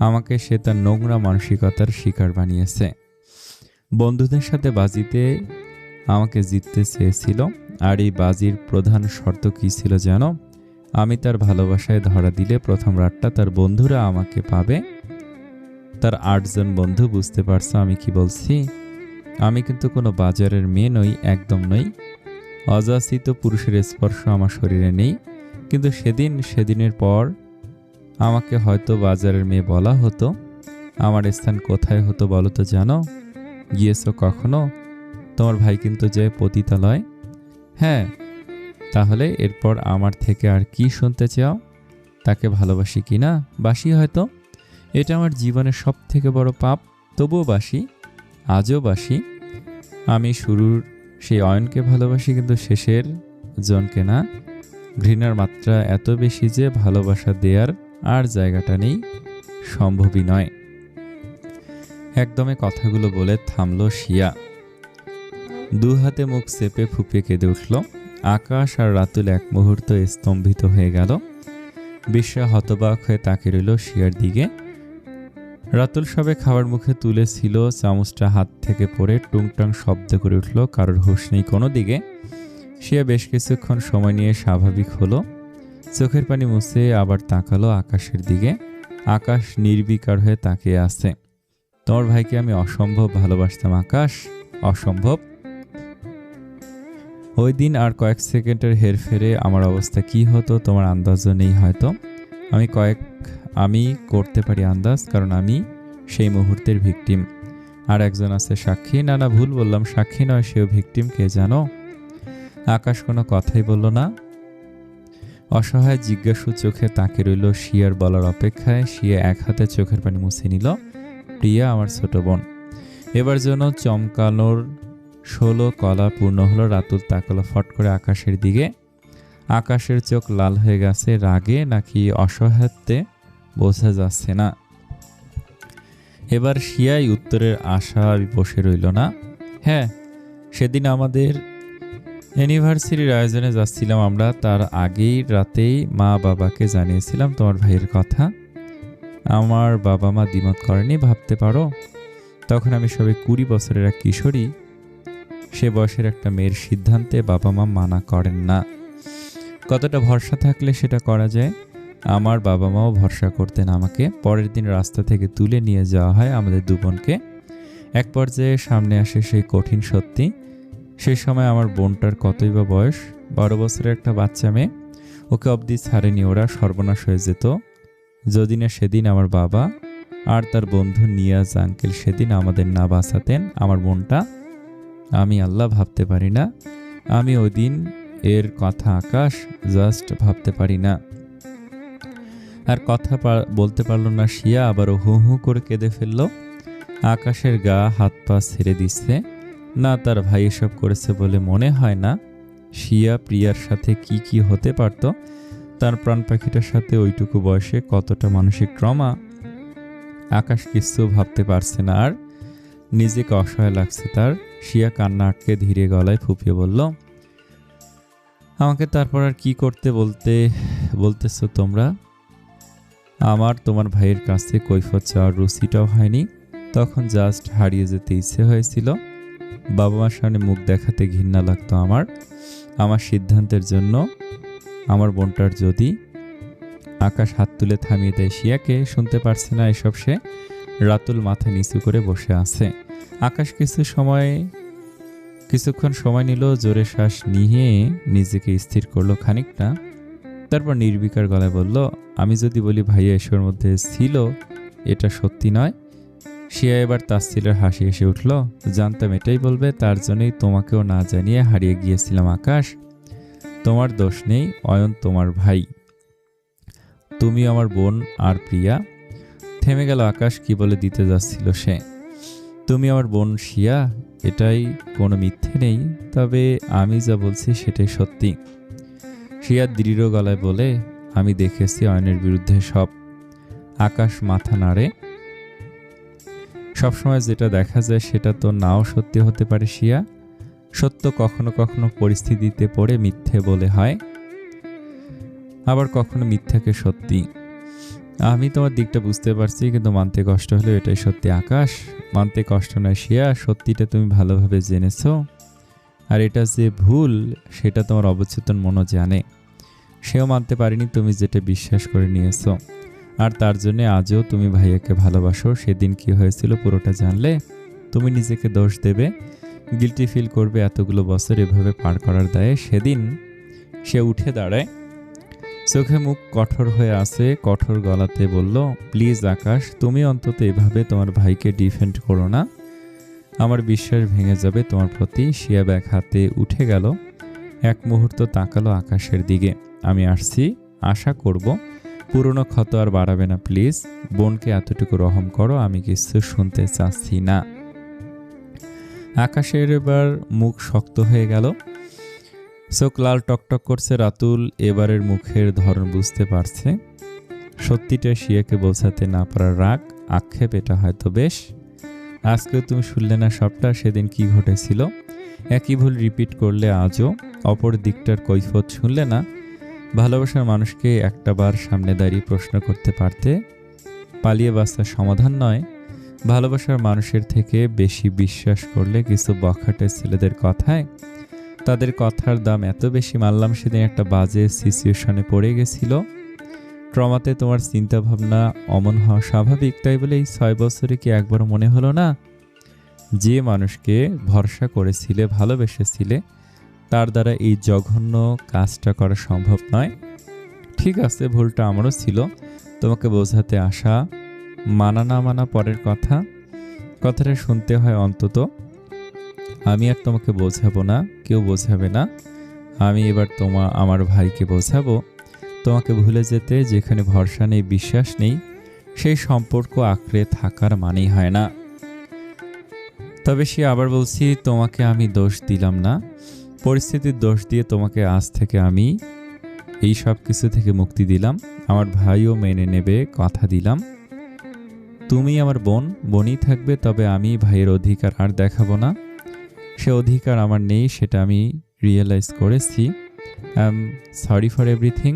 Speaker 1: আমাকে সে তার নোংরা মানসিকতার শিকার বানিয়েছে। বন্ধুদের সাথে বাজিতে আমাকে জিততে চেয়েছিল। আর এই বাজির প্রধান শর্ত কী ছিল জানো? আমি তার ভালোবাসায় ধরা দিলে প্রথম রাতটা তার বন্ধুরা আমাকে পাবে। তার ৮ জন বন্ধু। বুঝতে পারছো আমি কি বলছি? আমি কিন্তু কোনো বাজারের মেয়ে নই, একদম নই। অযাচিত পুরুষের স্পর্শ আমার শরীরে নেই। কিন্তু সেদিনের পর আমাকে হয়তো বাজারের মেয়ে বলা হতো। আমার স্থান কোথায় হতো বলো তো জানো? গিয়েছো কখনো? তোমার ভাই কিন্তু যায় পতিতালয়। হ্যাঁ, তাহলে এরপর আমার থেকে আর কি শুনতে চাও? তাকে ভালোবাসি কি না? বাসি হয়তো। এটা আমার জীবনের সব থেকে বড় পাপ, তবুও বাসি, আজও বাসি। আমি শুরুর সেই অয়নকে ভালোবাসি, কিন্তু শেষের জনকে না। ঘৃণার মাত্রা এত বেশি যে ভালোবাসা দেওয়ার আর জায়গাটা নেই, সম্ভবই নয়। একদমে কথাগুলো বলে থামল শিয়া। দু হাতে মুখ চেপে ফুঁপে কেঁদে উঠল। আকাশ আর রাতুল এক মুহূর্ত স্তম্ভিত হয়ে গেল। বিশ্বা হতবাক হয়ে তাকিয়ে রইল শিয়ার দিকে। রাতুল সবে খাবার মুখে তুলেছিল, চামচটা হাত থেকে পড়ে টুংটাং শব্দ করে উঠল। কারোর হুঁশ নেই কোনো দিকে। শিয়া বেশ কিছুক্ষণ সময় নিয়ে স্বাভাবিক হলো। চোখের পানি মুছে আবার তাকালো আকাশের দিকে। আকাশ নির্বিকার হয়ে তাকিয়ে আছে। তোমার ভাইকে আমি অসম্ভব ভালোবাসতাম আকাশ, অসম্ভব। ওই দিন আর কয়েক সেকেন্ডের হেরফেরে আমার অবস্থা কি হতো তোমার আন্দাজও নেই হয়তো। আমি করতে পারি আন্দাজ, কারণ আমি সেই মুহূর্তের ভিকটিম। আর একজন আছে সাক্ষী। না ভুল বললাম, সাক্ষী নয়, সেও ভিকটিম। কে জানো? আকাশ কোনো কথাই বলল না। অসহায় জিজ্ঞাসু চোখে তাকে রইল শিয়ার বলার অপেক্ষায়। শিয়া এক হাতে চোখের পানি মুছে নিল। প্রিয়া আমার ছোট বোন। এবার যেন চমকানোর 16 কলা পূর্ণ হলো। রাতুল তাকালো ফট করে আকাশের দিকে। আকাশের চোখ লাল হয়ে গেছে, রাগে নাকি অসহায়ত্বে বোঝা যাচ্ছে না। এবার শিয়াই উত্তরের আশা বসে রইল না। হ্যাঁ, সেদিন আমাদের অ্যানিভার্সারির আয়োজনে যাচ্ছিলাম আমরা, তার আগেই রাতেই মা বাবাকে জানিয়েছিলাম তোমার ভাইয়ের কথা। আমার বাবা মা দ্বিমত করেনি, ভাবতে পারো। তখন আমি সবে 20 বছরের এক কিশোরী। সে বয়সের একটা মেয়ের সিদ্ধান্তে বাবা মা মানা করেন না। কতটা ভরসা থাকলে সেটা করা যায়। আমার বাবা মাও ভরসা করতেন আমাকে। পরের দিন রাস্তা থেকে তুলে নিয়ে যাওয়া হয় আমাদের দু বোনকে। এক পর্যায়ে সামনে আসে সেই কঠিন সত্যি। সেই সময় আমার বোনটার কতই বা বয়স, 12 বছরের একটা বাচ্চা মেয়ে। ওকে অবধি ছাড়েনি ওরা, সর্বনাশ হয়ে যেত যদি না সেদিন আমার বাবা আর তার বন্ধু নিয়াজ আঙ্কেল সেদিন আমাদের না বাঁচাতেন আমার বোনটা। আমি আল্লাহ ভাবতে পারি না। আমি ওই দিন এর কথা আকাশ জাস্ট ভাবতে পারি না। আর কথা বলতে পারলো না শিয়া, আবারও হু হু করে কেঁদে ফেললো। আকাশের গা হাত পা ছেড়ে দিচ্ছে। না, তার ভাই এসব করেছে বলে মনে হয় না। শিয়া প্রিয়ার সাথে কি হতে পারত, তার প্রাণ পাখিটার সাথে ওইটুকু বয়সে কতটা মানসিক ট্রমা। আকাশ কিছু ভাবতে পারছে না, আর নিজেকে অসহায় লাগছে তার। শিয়া কান্না আটকে ধীরে গলায় ফুপিয়ে বলল, আমাকে তারপর আর কি করতে বলতেছো তোমরা? আমার তোমার ভাইয়ের কাছে কৈফিয়ত চাওয়ার রুচিটাও হয়নি। তখন জাস্ট হারিয়ে যেতে ইচ্ছে হয়েছিল। বাবা মার সামনে মুখ দেখাতে ঘৃণা লাগতো আমার সিদ্ধান্তের জন্য। আমার বোনটার যদি। আকাশ হাত তুলে থামিয়ে দেয় শিয়াকে। শুনতে পারছে না এসব সে। রাতুল মাথা নিচু করে বসে আছে। আকাশ কিছুক্ষণ সময় নিল, জোরে শ্বাস নিয়ে নিজেকে স্থির করলো খানিকটা। তারপর নির্বিকার গলায় বলল, আমি যদি বলি ভাইয়া এসবের মধ্যে ছিল, এটা সত্যি নয়। শিয়া এবার তাচ্ছিলের হাসি এসে উঠল। জানতাম এটাই বলবে, তার জন্যই তোমাকেও না জানিয়ে হারিয়ে গিয়েছিলাম আকাশ। তোমার দোষ নেই, অয়ন তোমার ভাই, তুমি আমার বোন আর প্রিয়া। থেমে গেল আকাশ, কি বলে দিতে যাচ্ছিল সে। তুমি আমার বোন শিয়া, এটাই কোনো মিথ্যে নেই, তবে আমি যা বলছি সেটাই সত্যি। শিয়া দৃঢ় গলায় বলে, আমি দেখেছি অয়নের বিরুদ্ধে সব। আকাশ মাথা নাড়ে। সবসময় যেটা দেখা যায় সেটা তো নাও সত্যি হতে পারে শিয়া। সত্য কখনো কখনো পরিস্থিতিতে পড়ে মিথ্যে বলে হয়, আবার কখনো মিথ্যাকে সত্যি। আমি তোমার দিকটা বুঝতে পারছি, কিন্তু মানতে কষ্ট হলেও এটাই সত্যি আকাশ। মানতে কষ্ট নয় শিয়া, সত্যিটা তুমি ভালোভাবে জেনেছো। আর এটা যে ভুল সেটা তোমার অবচেতন মনও জানে। সেও মানতে পারেনি তুমি যেটা বিশ্বাস করে নিয়েছো। আর তার জন্য আজও তুমি ভাইয়াকে ভালোবাসো। সেদিন কি হয়েছিল পুরোটা জানলে তুমি নিজেকে দোষ দেবে, গিল্টি ফিল করবে এতগুলো বছর এভাবে পার করার দায়ে। সেদিন সে উঠে দাঁড়ায়, চোখে মুখ কঠোর হয়ে আছে, কঠোর গলাতে বলল, প্লিজ আকাশ, তুমি অন্তত এভাবে তোমার ভাইকে ডিফেন্ড করো না। আমার বিশ্বাস ভেঙে যাবে তোমার প্রতি। শিয়া ব্যাগ হাতে উঠে গেল। এক মুহূর্ত তাকালো আকাশের দিকে। আমি আসছি, আশা করব পুরনো ক্ষত আর বাড়াবে না প্লিজ। বোনকে এতটুকু রহম করো, আমি কিছু শুনতে চাচ্ছি না। আকাশের এবার মুখ শক্ত হয়ে গেল, চোখ লাল টকটক করছে। রাতুল এবারের মুখের ধরন বুঝতে পারছে। সত্যিটা শিয়াকে বোঝাতে না পারার রাগ, আক্ষেপ, এটা হয়তো বেশ। আজকেও তুমি শুনলে না সবটা, সেদিন কি ঘটেছিল। একই ভুল রিপিট করলে আজও। অপর দিকটার কৈফিয়ত শুনলে না। ভালোবাসার মানুষকে একটা বার সামনে দাঁড়িয়ে প্রশ্ন করতে পারতে। পালিয়ে বাঁচার সমাধান নয়। ভালোবাসার মানুষের থেকে বেশি বিশ্বাস করলে কিছু বখাটে ছেলেদের কথায় তাদের কথার দাম এত বেশি মানলাম। সেদিন একটা বাজে সিচুয়েশনে পড়ে গেছিল। ট্রমাতে তোমার চিন্তা ভাবনা অমন হওয়া স্বাভাবিক, তাই বলে এই 6 বছরে কি একবারও মনে হলো না যে মানুষকে ভরসা করেছিলে, ভালোবেসেছিলে, তার দ্বারা এই জঘন্য কাজটা করা সম্ভব নয়। ঠিক আছে, ভুলটা আমারও ছিল, তোমাকে বোঝাতে আসা। মানা না মানা পরের কথা, কথাটা শুনতে হয় অন্তত। আমি আর তোমাকে বোঝাবো না, কেউ বোঝাবে না। আমি এবার আমার ভাইকে বোঝাবো তোমাকে ভুলে যেতে। যেখানে ভরসা নেই, বিশ্বাস নেই, সেই সম্পর্ক আঁকড়ে থাকার মানেই হয় না। তবে সে আবার বলছি, তোমাকে আমি দোষ দিলাম না, পরিস্থিতির দোষ দিয়ে তোমাকে আজ থেকে আমি এই সব কিছু থেকে মুক্তি দিলাম। আমার ভাইও মেনে নেবে, কথা দিলাম। তুমি আমার বোনই থাকবে, তবে আমি ভাইয়ের অধিকার আর দেখাবো না। সে অধিকার আমার নেই, সেটা আমি রিয়েলাইজ করেছি। I am sorry for everything.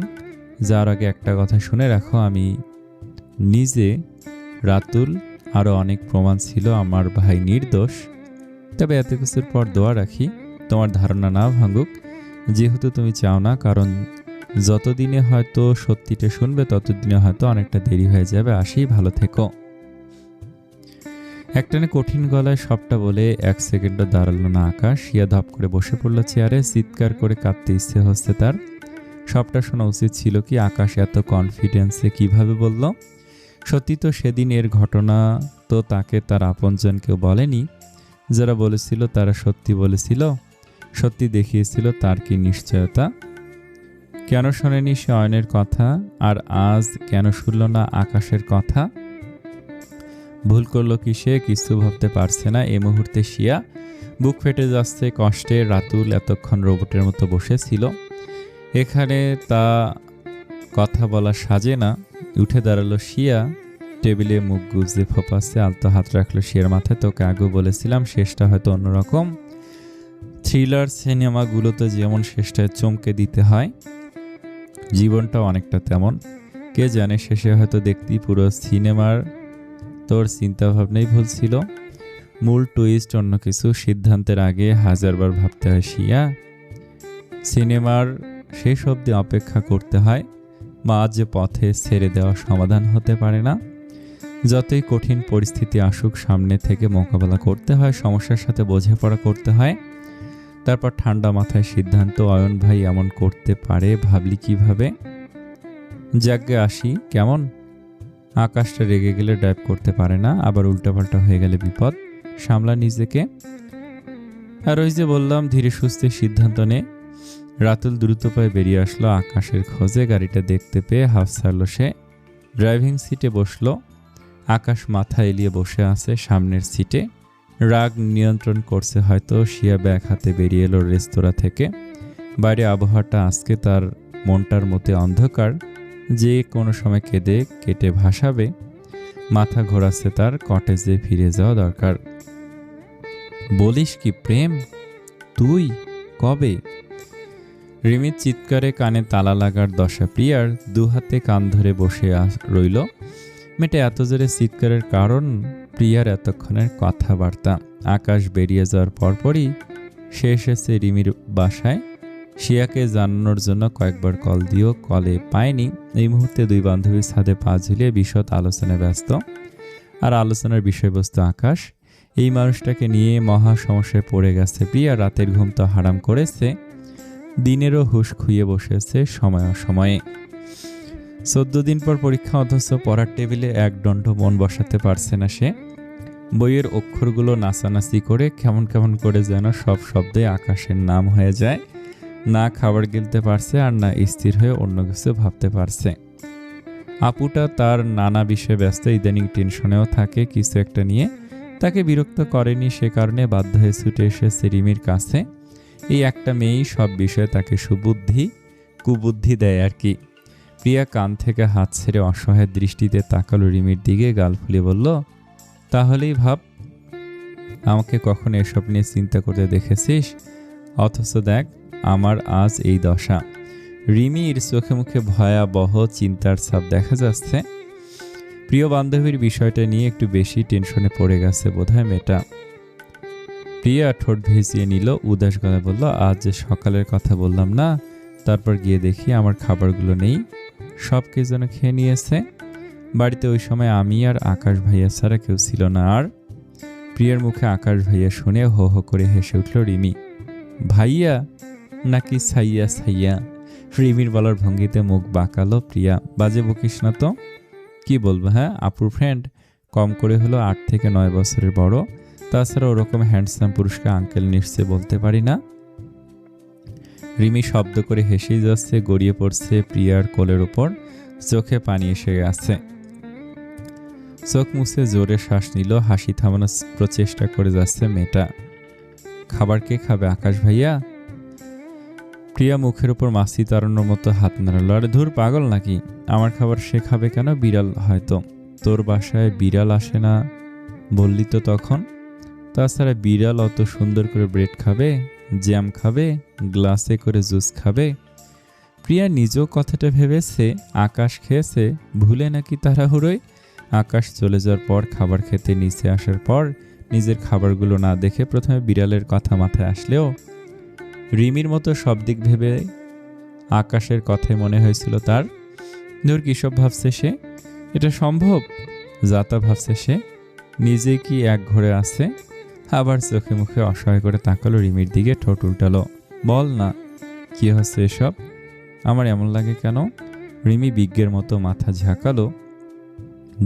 Speaker 1: যার আগে একটা কথা শুনে রাখো, আমি নিজে, রাতুল, আরও অনেক প্রমাণ ছিল আমার ভাই নির্দোষ। তবে এত কিছুর পর দোয়া রাখি তোমার ধারণা না ভাঙুক, যেহেতু তুমি চাও না। কারণ যতদিনে হয়তো সত্যিটা শুনবে, ততদিনে হয়তো অনেকটা দেরি হয়ে যাবে। আসি, ভালো থেকো। একটানে কঠিন গলায় সবটা বলে 1 সেকেন্ডও দাঁড়ালো না আকাশ। শিয়া ধপ করে বসে পড়ল চেয়ারে, চিৎকার করে কাঁদতে ইচ্ছে হচ্ছে তার। সবটা শোনা উচিত ছিল কি? আকাশ এত কনফিডেন্সে কিভাবে বলল? সত্যি তো সেদিন এর ঘটনা তো তাকে তার আপনজন কেউ বলেনি। যারা বলেছিল তারা সত্যি বলেছিল, সত্যি দেখিয়েছিল। তার কি নিশ্চয়তা? কেন শোনেনি সে অয়নের কথা? আর আজ কেন শুনল না আকাশের কথা? ভুল করলো কি সে? কিছু ভাবতে পারছে না এই মুহূর্তে। শিয়া বুক ফেটে যাচ্ছে কষ্টে। রাতুল এতক্ষণ রোবটের মতো বসেছিল এখানে, তা কথা বলা সাজে না। উঠে দাঁড়ালো শিয়া, টেবিলে মুখ গুজে ফোপাচ্ছে, আলতো হাত রাখলো শিয়ার মাথায়। তোকে আগেও বলেছিলাম শেষটা হয়তো অন্যরকম। থ্রিলার সিনেমাগুলোতে যেমন শেষটায় চমকে দিতে হয়, জীবনটাও অনেকটা তেমন। কে জানে শেষে হয়তো দেখতি পুরো সিনেমার তোর চিন্তাভাবনাই ভুল ছিল। মূল টুইস্ট অন্য কিছু। সিদ্ধান্তের আগে হাজারবার ভাবতে হয় শিয়া। সিনেমার শেষ অবধি অপেক্ষা করতে হয়। মাঝ পথে ছেড়ে দেওয়া সমাধান হতে পারে না। যতই কঠিন পরিস্থিতি আসুক, সামনে থেকে মোকাবেলা করতে হয়, সমস্যার সাথে বোঝাপড়া করতে হয়। তারপর ঠান্ডা মাথায় সিদ্ধান্ত। অয়ন ভাই এমন করতে পারে ভাবলি কিভাবে? যাগ্গে আসি, কেমন? আকাশটা রেগে গেলে ড্রাইভ করতে পারে না, আবার উল্টাপাল্টা হয়ে গেলে বিপদ। সামলা নিজেকে। আর ওই যে বললাম, ধীরে সুস্থে সিদ্ধান্ত নে। রাতুল দ্রুত পায়ে বেরিয়ে আসলো আকাশের খোঁজে। গাড়িটা দেখতে পেয়ে হাফ ছাড়ল সে। ড্রাইভিং সিটে বসলো। আকাশ মাথা এলিয়ে বসে আছে সামনের সিটে। রাগ নিয়ন্ত্রণ করছে হয়তো। শিয়া ব্যাগ হাতে বেরিয়ে এলো রেস্তোরাঁ থেকে। বাইরে আবহাওয়াটা আজকে তার মনটার মধ্যে অন্ধকার, যে কোনো সময় কেঁদে কেটে ভাসাবে। মাথা ঘোরাচ্ছে তার। কটেজে ফিরে যাওয়া দরকার। বলিস কি প্রেম? তুই কবে? রিমির চিৎকারে কানে তালা লাগার দশা প্রিয়ার। দুহাতে কান ধরে বসে রইল। মেয়েটা এত জোরে চিৎকারের কারণ প্রিয়ার এতক্ষণের কথাবার্তা। আকাশ বেরিয়ে যাওয়ার পরপরই সে এসেছে রিমির বাসায়। শিয়াকে জানানোর জন্য কয়েকবার কল দিয়েও কলে পায়নি। এই মুহূর্তে দুই বান্ধবী ছাদে পা ঝুলিয়ে বিশদ আলোচনায় ব্যস্ত। আর আলোচনার বিষয়বস্তু আকাশ। এই মানুষটাকে নিয়ে মহা সমস্যায় পড়ে গেছে প্রিয়া। রাতের ঘুম তো হারাম করেছে, দিনেরও হুঁশ খুইয়ে বসেছে সময় অসময়ে। 14 দিন পর পরীক্ষা, অথচ পড়ার টেবিলে এক দণ্ড মন বসাতে পারছে না সে। বইয়ের অক্ষরগুলো নাচানাচি করে কেমন কেমন করে যেন সব শব্দে আকাশের নাম হয়ে যায়। না খাবার গিলতে পারছে, আর না স্থির হয়ে অন্য কিছু ভাবতে পারছে। আপুটা তার নানা বিষয়ে ব্যস্ত, ইদানিং টেনশনেও থাকে কিছু একটা নিয়ে। তাকে বিরক্ত করেনি, সে কারণে বাধ্য হয়ে ছুটে এসেছে রিমির কাছে। এই একটা মেয়েই সব বিষয়ে তাকে কুবুদ্ধি দেয় আর কি। প্রিয়া কান থেকে হাত ছেড়ে অসহায় দৃষ্টিতে তাকালো রিমির দিকে। গাল ফুলে বলল, তাহলেই ভাব, আমাকে কখনো এসব নিয়ে চিন্তা করতে দেখেছিস? অথচ দেখ আমার আজ এই দশা। রিমির চোখে মুখে ভয়াবহ চিন্তার ছাপ দেখা যাচ্ছে। প্রিয় বান্ধবীর বিষয়টা নিয়ে একটু বেশি টেনশনে পড়ে গেছে বোধহয় মেয়েটা। প্রিয়া ঠোঁট ভিজিয়ে নিল, উদাস গলায় বলল, আজ যে সকালের কথা বললাম না, তারপর গিয়ে দেখি আমার খাবারগুলো নেই, সব কে যেন খেয়ে নিয়েছে। বাড়িতে ওই সময় আমি আর আকাশ ভাইয়া ছাড়া কেউ ছিল না। আর প্রিয়ার মুখে আকাশ ভাইয়া শুনে হো হো করে হেসে উঠল রিমি। ভাইয়া? নাকি ছাইয়া ছাইয়া? রিমির বলার ভঙ্গিতে মুখ বাঁকালো প্রিয়া। বাজে বকিস না তো। কি বলবো? হ্যাঁ, আপুর ফ্রেন্ড, কম করে হলো 8 থেকে 9 বছরের বড়। তাছাড়া ওরকম হ্যান্ডসাম পুরুষকে আঙ্কেল নিশ্চয় বলতে পারি না। রিমি শব্দ করে হেসেই যাচ্ছে, গড়িয়ে পড়ছে প্রিয়ার কোলের ওপর। চোখে পানি এসে গেছে। চোখ মুছে জোরে শ্বাস নিল, হাসি থামানোর প্রচেষ্টা করে যাচ্ছে মেয়েটা। খাবার কে খাবে, আকাশ ভাইয়া? প্রিয়া মুখের উপর মাছি তাড়ানোর মতো হাত নাড়ালো। আরে ধুর, পাগল নাকি? আমার খাবার সে খাবে কেন? বিড়াল হয়তো। তোর বাসায় বিড়াল আসে না বললি তো তখন। তাছাড়া বিড়াল অত সুন্দর করে ব্রেড খাবে, জ্যাম খাবে, গ্লাসে করে জুস খাবে? প্রিয়া নিজেও কথাটা ভেবেছে। আকাশ খেয়েছে ভুলে নাকি তাড়াহুড়োয়। আকাশ চলে যাওয়ার পর খাবার খেতে নিচে আসার পর নিজের খাবারগুলো না দেখে প্রথমে বিড়ালের কথা মাথায় আসলেও রিমির মতো সব দিক ভেবে আকাশের কথাই মনে হয়েছিল তার। ধুর, কিসব ভাবছে সে? এটা সম্ভব? যাতা ভাবছে সে। নিজে কি এক ঘরে আছে? আবার চোখে মুখে অসহায় করে তাকালো রিমির দিকে, ঠোঁট উল্টালো। বল না, কি হচ্ছে এসব? আমার এমন লাগে কেন? রিমি বিজ্ঞের মতো মাথা ঝাঁকালো,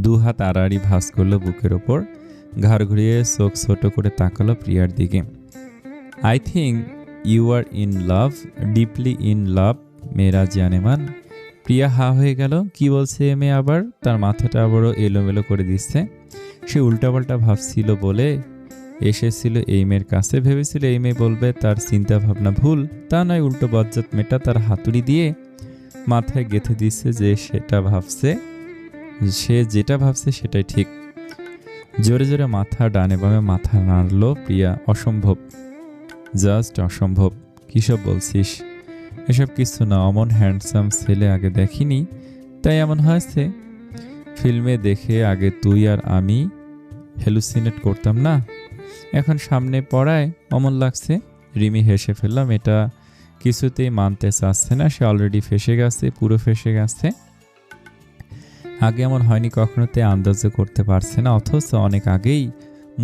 Speaker 1: দু হাত আড়াআড়ি ভাঁজ করলো বুকের ওপর, ঘাড় ঘুরিয়ে চোখ ছোট করে তাকালো প্রিয়ার দিকে। I think you are in love, deeply in love মেরা জানেমান। প্রিয়া হা হয়ে গেল। কি বলছে এ মেয়ে আবার? তার মাথাটা আবারও এলোমেলো করে দিচ্ছে। সে উল্টাপাল্টা ভাবছিল বলে এসেছিল এই মেয়ের কাছে। ভেবেছিল এই মেয়ে বলবে তার চিন্তা ভাবনা ভুল। তা নয়, উল্টো বজ্জাত মেয়েটা তার হাতুড়ি দিয়ে মাথায় গেঁথে দিচ্ছে যে সে যেটা ভাবছে সেটাই ঠিক। জোরে জোরে মাথা ডানে বামে মাথা নাড়ল প্রিয়া। অসম্ভব, জাস্ট অসম্ভব। কিসব বলছিস? এসব কিছু না, অমন হ্যান্ডসাম ছেলে আগে দেখিনি তাই এমন হয়েছে। ফিল্মে দেখে আগে তুই আর আমি হ্যালুসিনেট করতাম না, এখন সামনে পড়ায় অমন লাগছে। রিমি হেসে ফেললাম। এটা কিছুতেই মানতে চাচ্ছে না। সে অলরেডি ফেসে গেছে, পুরো ফেসে গেছে। আগে এমন হয়নি কখনো, তে আন্দাজও করতে পারছে না। অথচ অনেক আগেই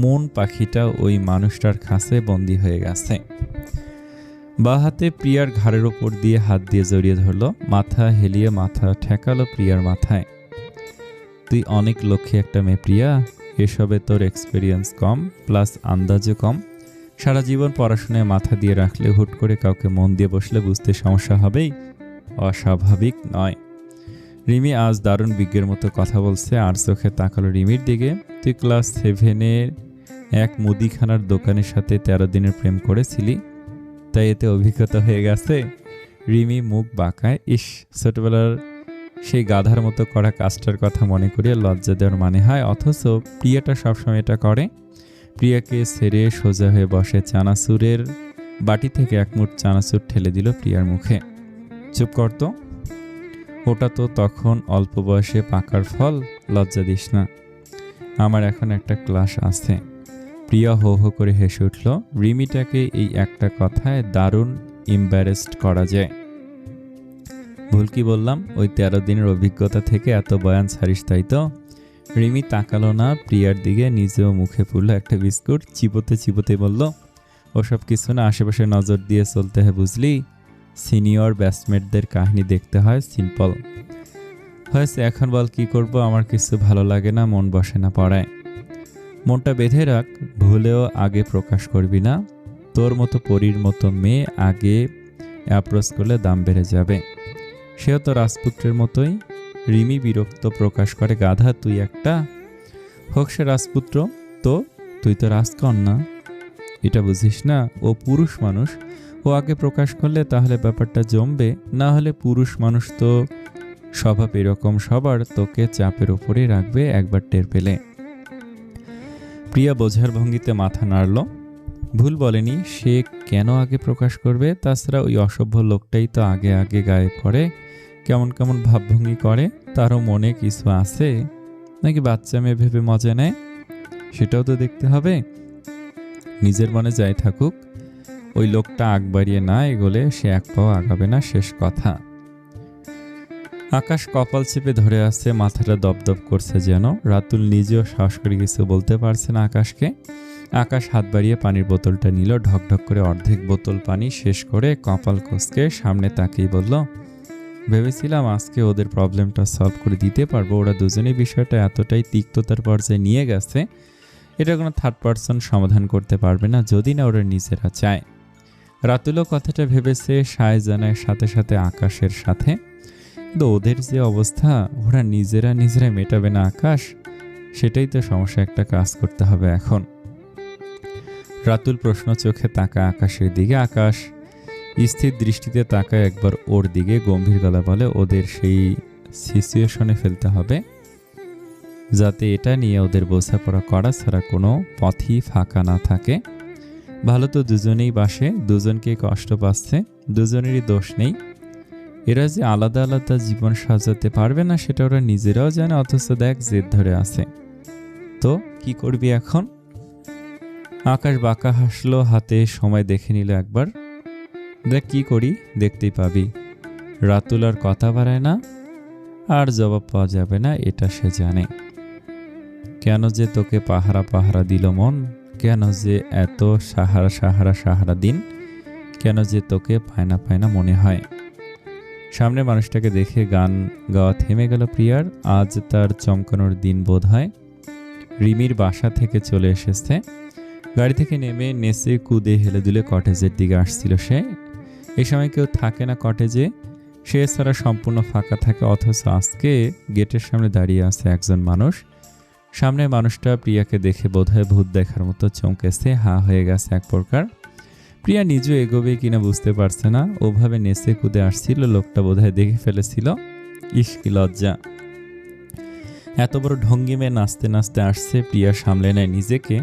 Speaker 1: মন পাখিটা ওই মানুষটার কাছে বন্দী হয়ে গেছে। বা হাতে প্রিয়ার ঘাড়ের ওপর দিয়ে হাত দিয়ে জড়িয়ে ধরলো, মাথা হেলিয়ে মাথা ঠেকালো প্রিয়ার মাথায়। তুই অনেক লক্ষ্যে একটা মেয়ে প্রিয়া। এসবে তোর এক্সপিরিয়েন্স কম, প্লাস আন্দাজও কম। সারা জীবন পড়াশোনায় মাথা দিয়ে রাখলে হুট করে কাউকে মন দিয়ে বসলে বুঝতে সমস্যা হবেই, অস্বাভাবিক নয়। রিমি আজ দারুণ বিজ্ঞের মতো কথা বলছে। আর চোখে তাকালো রিমির দিকে। তুই ক্লাস 7-এর এক মুদিখানার দোকানের সাথে 13 দিনের প্রেম করেছিলি, তাই এতে অভিজ্ঞতা হয়ে গেছে। রিমি মুখ বাঁকায়। ইস, ছোটবেলার সেই গাধার মতো করা কাজটার কথা মনে করিয়ে লজ্জা দেওয়ার মানে হয়। অথচ প্রিয়াটা সবসময় এটা করে। প্রিয়াকে ছেড়ে সোজা হয়ে বসে চানাচুরের বাটি থেকে এক মুঠ চানাচুর ঠেলে দিল প্রিয়ার মুখে। চুপ করতো, ওটা তো তখন অল্প বয়সে পাকার ফল, লজ্জা দিস না। আমার এখন একটা ক্লাস আছে। প্রিয়া হো হো করে হেসে উঠল। রিমিটাকে এই একটা কথায় দারুণ ইম্বারেসড করা যায়। ভুল কি বললাম? ওই 13 দিনের অভিজ্ঞতা থেকে এত বয়ান ছাড়িস তাই তো? রিমি তাকালো না প্রিয়ার দিকে, নিজেও মুখে পুরল একটা বিস্কুট। চিবোতে চিবোতে বলল, ওসব কিছু না, আশেপাশে নজর দিয়ে চলতে হয় বুঝলি। সিনিয়র ব্যাচমেটদের কাহিনী দেখতে হয়, সিম্পল। হয়েছে, এখন বল কি করব? আমার কিছু ভালো লাগে না, মন বসে না পড়ায়। মনটা বেঁধে রাখ, ভুলেও আগে প্রকাশ করবি না। তোর মতো পরীর মতো মেয়ে আগে অ্যাপ্রোচ করলে দাম বেড়ে যাবে। সেও তো রাজপুত্রের মতোই। রিমি বিরক্ত প্রকাশ করে। গাধা তুই একটা। হোক সে রাজপুত্র, তো তুই তো রাজকন্যা, এটা বুঝিস না? ও পুরুষ মানুষ, ও আগে প্রকাশ করলে তাহলে ব্যাপারটা জমবে। না হলে পুরুষ মানুষ তো স্বভাব এরকম সবার, তোকে চাপের উপরেই রাখবে একবার টের পেলে। প্রিয়া বোঝার ভঙ্গিতে মাথা নাড়ল। ভুল বলেনি, সে কেন আগে প্রকাশ করবে? তাছাড়া ওই অসভ্য লোকটাই তো আগে আগে গায়ে পড়ে, কেমন কেমন ভাবভঙ্গি করে। তারও মনে কিছু আছে নাকি বাচ্চা মেয়ে ভেবে মজা নেয়? সেটাও তো দেখতে হবে। নিজের মনে যাই থাকুক, ওই লোকটা আগ বাড়িয়ে না এগোলে সে এক পাও আগাবে না, শেষ কথা। আকাশ কপাল চেপে ধরে আছে, মাথাটা দপদপ করছে যেন। রাতুল নিজেও সাহস করে কিছু বলতে পারছে না আকাশকে। আকাশ হাত বাড়িয়ে পানির বোতলটা নিল, ঢকঢক করে অর্ধেক বোতল পানি শেষ করে কপাল কষকে সামনে তাকিয়ে বলল, ভেবেছিলাম আজকে ওদের প্রবলেমটা সলভ করে দিতে পারবো। ওরা দুজনেই বিষয়টা এতটাই তিক্ততার পর্যায়ে নিয়ে গেছে, এটা কোনো থার্ড পারসন সমাধান করতে পারবে না যদি না ওরা নিজেরা চায়। রাতুলও কথাটা ভেবেছে শাহজাহানের সাথে সাথে আকাশের সাথে, কিন্তু ওদের যে অবস্থা, ওরা নিজেরা মেটাবে না আকাশ, সেটাই তো সমস্যা। একটা কাজ করতে হবে এখন। রাতুল প্রশ্ন চোখে তাকায় আকাশের দিকে। আকাশ স্থির দৃষ্টিতে তাকায় একবার ওর দিকে, গম্ভীর গলা বলে, ওদের সেই সিচুয়েশনে ফেলতে হবে যাতে এটা নিয়ে ওদের বোঝাপড়া করা ছাড়া কোনো পথই ফাঁকা না থাকে। ভালো তো দুজনেই বাসে, দুজনকেই কষ্ট পাচ্ছে, দুজনেরই দোষ নেই। এরা যে আলাদা আলাদা জীবন সাজাতে পারবে না সেটা ওরা নিজেরাও জানে, অথচ দেখ জেদ ধরে আছে। তো কি করবি এখন? আকাশ বাঁকা হাসলো, হাতে সময় দেখে নিল একবার। দেখ কি করি, দেখতেই পাবি। রাতুল আর কথা বাড়ায় না, আর জবাব পাওয়া যাবে না এটা সে জানে। কেন যে তোকে পাহারা দিল মন, কেন যে এত সাহারা দিন, কেন যে তোকে পায় না মনে হয়। সামনে মানুষটাকে দেখে গান গাওয়া থেমে গেল প্রিয়ার। আজ তার চমকানোর দিন বোধ হয়। রিমির বাসা থেকে চলে এসেছে। গাড়ি থেকে নেমে নেচে কুদে হেলে দুলে কটেজের দিকে আসছিল সে। এই সময় কেউ থাকে না কটেজে, সে ছাড়া সম্পূর্ণ ফাঁকা থাকে, অথচ আজকে গেটের সামনে দাঁড়িয়ে আছে একজন মানুষ। সামনে মানুষটা প্রিয়াকে দেখে বোধহয় ভূত দেখার মতো চমকেছে, হা হয়ে গেছে এক প্রকার। প্রিয়া নিজেও এগোবে কিনা বুঝতে পারছে না, ওভাবে নেচে কুদে আসছিল, লোকটা বোধহয় দেখে ফেলেছিল। ইস কি লজ্জা, এত বড় ঢঙ্গিমে নাচতে নাচতে আসছে। প্রিয়া সামলে নেয় নিজেকে,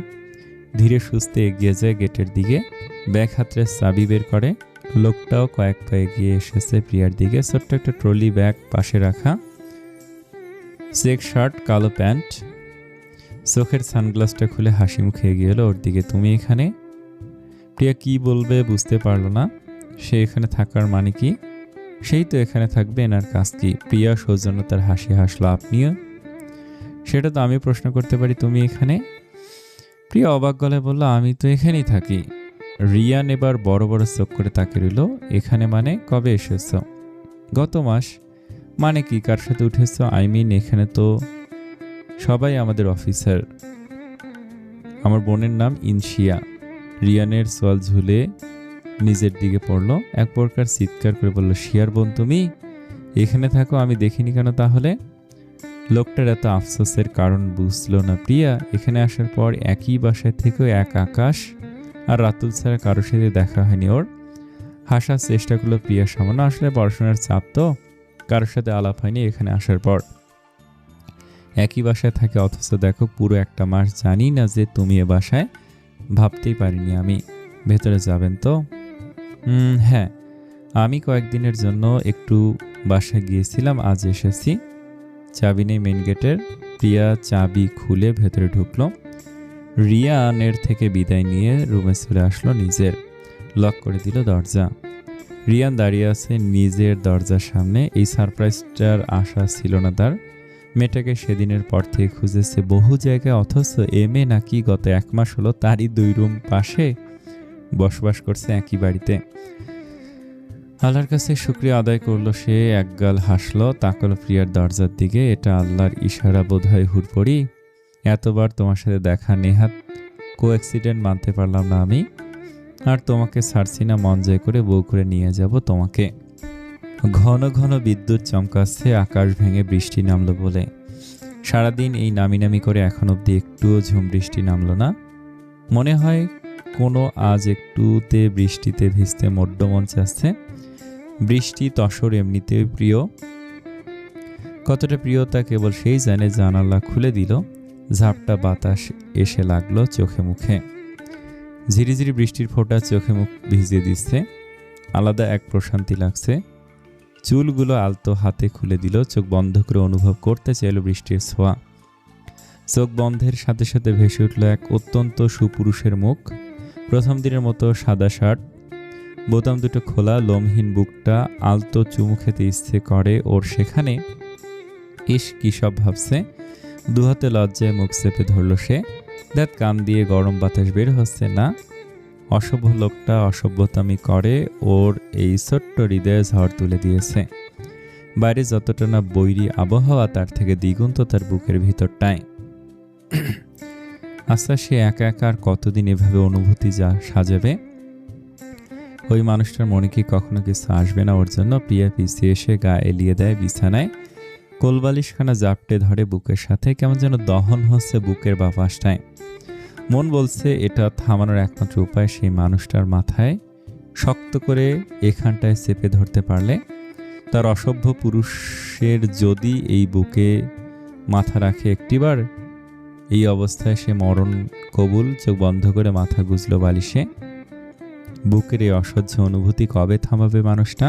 Speaker 1: ধীরে সুস্থে এগিয়ে যায় গেটের দিকে, ব্যাগ হাতে চাবি বের করে। লোকটাও কয়েক পা এগিয়ে এসেছে প্রিয়ার দিকে, ছোট্ট একটা ট্রলি ব্যাগ পাশে রাখা, চেক শার্ট, কালো প্যান্ট, চোখের সানগ্লাসটা খুলে হাসি মুখে এগিয়ে এলো ওর দিকে। তুমি এখানে? প্রিয়া কি বলবে বুঝতে পারলো না। সে এখানে থাকার মানে কি? সেই তো এখানে থাকবে, এনার কাজ কি? প্রিয়া সৌজন্যতার হাসি হাসলো। আপনিও? সেটা তো আমি প্রশ্ন করতে পারি, তুমি এখানে? প্রিয়া অবাক গলায় বলল, আমি তো এখানেই থাকি। রিয়ান এবার বড় বড় চোখ করে তাকিয়ে রইল। এখানে মানে? কবে এসেছ? গত মাস। মানে কি, কার সাথে উঠেছ? এখানে তো সবাই আমাদের অফিসার। আমার বোনের নাম ইনশিয়া। রিয়ানের সোয়াল ঝুলে নিজের দিকে পড়ল, এক প্রকার চিৎকার করে বলল, শিয়ার বোন তুমি এখানে থাকো, আমি দেখিনি কেন তাহলে? লোকটার এত আফসোসের কারণ বুঝল না প্রিয়া। এখানে আসার পর একই বাসায় থেকেও এক আকাশ আর রাতুল ছাড়া কারোর সাথে দেখা হয়নি ওর। হাসার চেষ্টা করলো প্রিয়া সামান্য, আসলে পড়াশোনার চাপ তো, কারোর সাথে আলাপ হয়নি এখানে আসার পর। একই বাসায় থাকে, অথচ দেখো পুরো একটা মাস জানি না যে তুমি এ বাসায়, ভাবতেই পারিনি আমি। ভেতরে যাবেন তো? হ্যাঁ, আমি কয়েকদিনের জন্য একটু বাসায় গিয়েছিলাম, আজ এসেছি। চাবি নেই মেন গেটের। প্রিয়া চাবি খুলে ভেতরে ঢুকলো। রিয়ানের থেকে বিদায় নিয়ে রুমে চলে আসলো, নিজের লক করে দিল দরজা। রিয়ান দাঁড়িয়ে আছে নিজের দরজার সামনে। এই সারপ্রাইজটার আশা ছিল না তার। মেয়েটাকে সেদিনের পর থেকে খুঁজেছে বহু জায়গায়, অথচ মেয়ে নাকি গত 1 মাস হলো তারই 2 রুম পাশে বসবাস করছে একই বাড়িতে। আল্লাহর কাছে শুকরিয়া আদায় করলো সে, একগাল হাসলো, তাকালো প্রিয়ার দরজার দিকে। এটা আল্লাহর ইশারা বোধহয় হুড়পড়ি। এতবার তোমার সাথে দেখা, নেহাত কোঅ্যাক্সিডেন্ট মানতে পারলাম না আমি। আর তোমাকে ছাড়ছি না, মন জয় করে বউ করে নিয়ে যাব তোমাকে। ঘন ঘন বিদ্যুৎ চমকাচ্ছে, আকাশ ভেঙে বৃষ্টি নামলো বলে। সারাদিন এই নামি করে এখন অবধি একটুও ঝুম বৃষ্টি নামলো না। মনে হয় কোনো আজ একটুতে বৃষ্টিতে ভিজতে মড্ড মন চাচ্ছে। বৃষ্টি তসর এমনিতেই প্রিয়, কতটা প্রিয় তা কেবল সেই জানে। জানালা খুলে দিল, ঝাপটা বাতাস এসে লাগলো চোখে মুখে। ঝিরিঝিরি বৃষ্টির ফোঁটা চোখে মুখ ভিজিয়ে দিচ্ছে, আলাদা এক প্রশান্তি লাগছে। চুলগুলো আলতো হাতে খুলে দিল, চোখ বন্ধ করে অনুভব করতে চাইল বৃষ্টির ছোঁয়া। চোখ বন্ধের সাথে সাথে ভেসে উঠল এক অত্যন্ত সুপুরুষের মুখ। প্রথম দিনের মতো সাদা শার্ট, বোতাম দুটো খোলা, লোমহীন বুকটা, আলতো চুমু খেতে ইচ্ছে করে ওর সেখানে। ইস কি সব ভাবছে। দুহাতে লজ্জায় মুখ চেপে ধরল সে। দেখ কান দিয়ে গরম বাতাস বের হচ্ছে না। অসভ্য লোকটা অসভ্যতামি করে ওর এই ছোট্ট হৃদয়ে ঝড় তুলে দিয়েছে। বাইরে যতটা না বৈরী আবহাওয়া তার থেকে দ্বিগুণ তো তার বুকের ভিতরটায়। আচ্ছা, সে একা একা আর কতদিন এভাবে অনুভূতি সাজাবে? ওই মানুষটার মনে কি কখনো কিছু আসবে না ওর জন্য? প্রিয়া পিছিয়ে এসে গা এলিয়ে দেয় বিছানায়, কোলবালিশখানা জাপটে ধরে বুকের সাথে। কেমন যেন দহন হচ্ছে বুকের বাপাসটায়। মন বলছে এটা থামানোর একমাত্র উপায় সেই মানুষটার মাথায় শক্ত করে এখানটায় চেপে ধরতে পারলে। তার অসভ্য পুরুষের যদি এই বুকে মাথা রাখে একটিবার, এই অবস্থায় সে মরণ কবুল। চোখ বন্ধ করে মাথা গুজল বালিশে। বুকের এই অসহ্য অনুভূতি কবে থামাবে মানুষটা?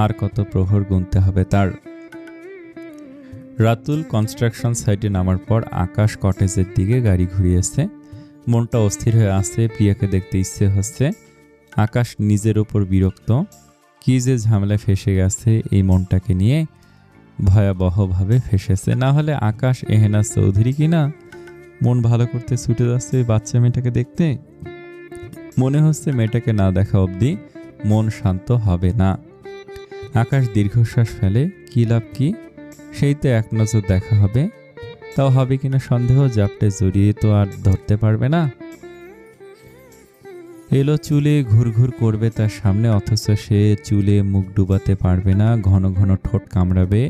Speaker 1: আর কত প্রহর গুনতে হবে তার? রাতুল কনস্ট্রাকশন সাইটে নামার পর আকাশ কটেজের দিকে গাড়ি ঘুরিয়েছে। মনটা অস্থির হয়ে আসছে। প্রিয়াকে দেখতে ইচ্ছে হচ্ছে। আকাশ নিজের ওপর বিরক্ত। কি যে ঝামেলা ফেসে গেছে এই মনটাকে নিয়ে, ভয়াবহভাবে ফেসেছে। না হলে আকাশ এহেনা চৌধুরী কিনা মন ভালো করতে ছুটে যাচ্ছে বাচ্চা মেয়েটাকে দেখতে। মনে হচ্ছে মেয়েটাকে না দেখা অবধি মন শান্ত হবে না। আকাশ দীর্ঘশ্বাস ফেলে। কি লাভ কি? সেই তো এক নজর দেখা হবে। তাও হবে কিনা সন্দেহ। জাপটে জড়িয়ে তো আর ধরতে পারবে না। এলো চুলে ঘুরঘুর করবে তার সামনে, অথচ সে চুলে মুখ ডুবাতে পারবে না। ঘন ঘন ঠোঁট কামড়াবে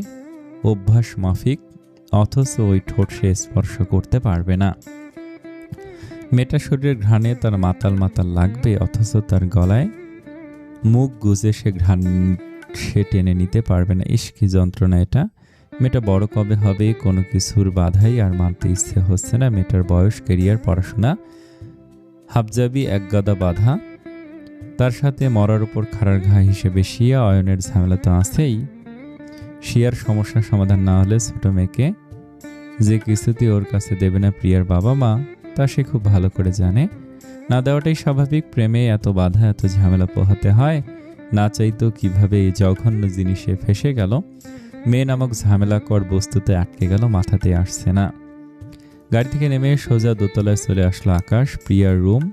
Speaker 1: অভ্যাস মাফিক, অথচ ওই ঠোঁট সে স্পর্শ করতে পারবে না। মেয়েটা শরীরের ঘ্রাণে তার মাতাল মাতাল লাগবে, অথচ তার গলায় মুখ গুজে সে ঘ্রাণ সে টেনে নিতে পারবে না। ইস কি যন্ত্রণা এটা! মেয়েটা বড় কবে হবে? কোনো কিছুর বাধাই আর মানতে ইচ্ছে হচ্ছে না। মেয়েটার বয়স, কেরিয়ার, পড়াশোনা হাবজাবি একগাদা বাধা। তার সাথে মরার উপর খাড়ার ঘা হিসেবে শিয়া অয়নের ঝামেলা তো আছেই। শিয়ার সমস্যার সমাধান না হলে ছোট মেয়েকে যে কিছুতেই ওর কাছে দেবে না প্রিয়ার বাবা মা, তা সে খুব ভালো করে জানে। না দেওয়াটাই স্বাভাবিক। প্রেমে এত বাধা, এত ঝামেলা পোহাতে হয়। না চাইতো কিভাবে এই জঘন্য জিনিসে ফেসে গেল। মেয়ে নামক ঝামেলাকর বস্তুতে আটকে গেল, মাথাতে আসছে না। গাড়ি থেকে নেমে সোজা দোতলায় চলে আসলো আকাশ। প্রিয়ার রুম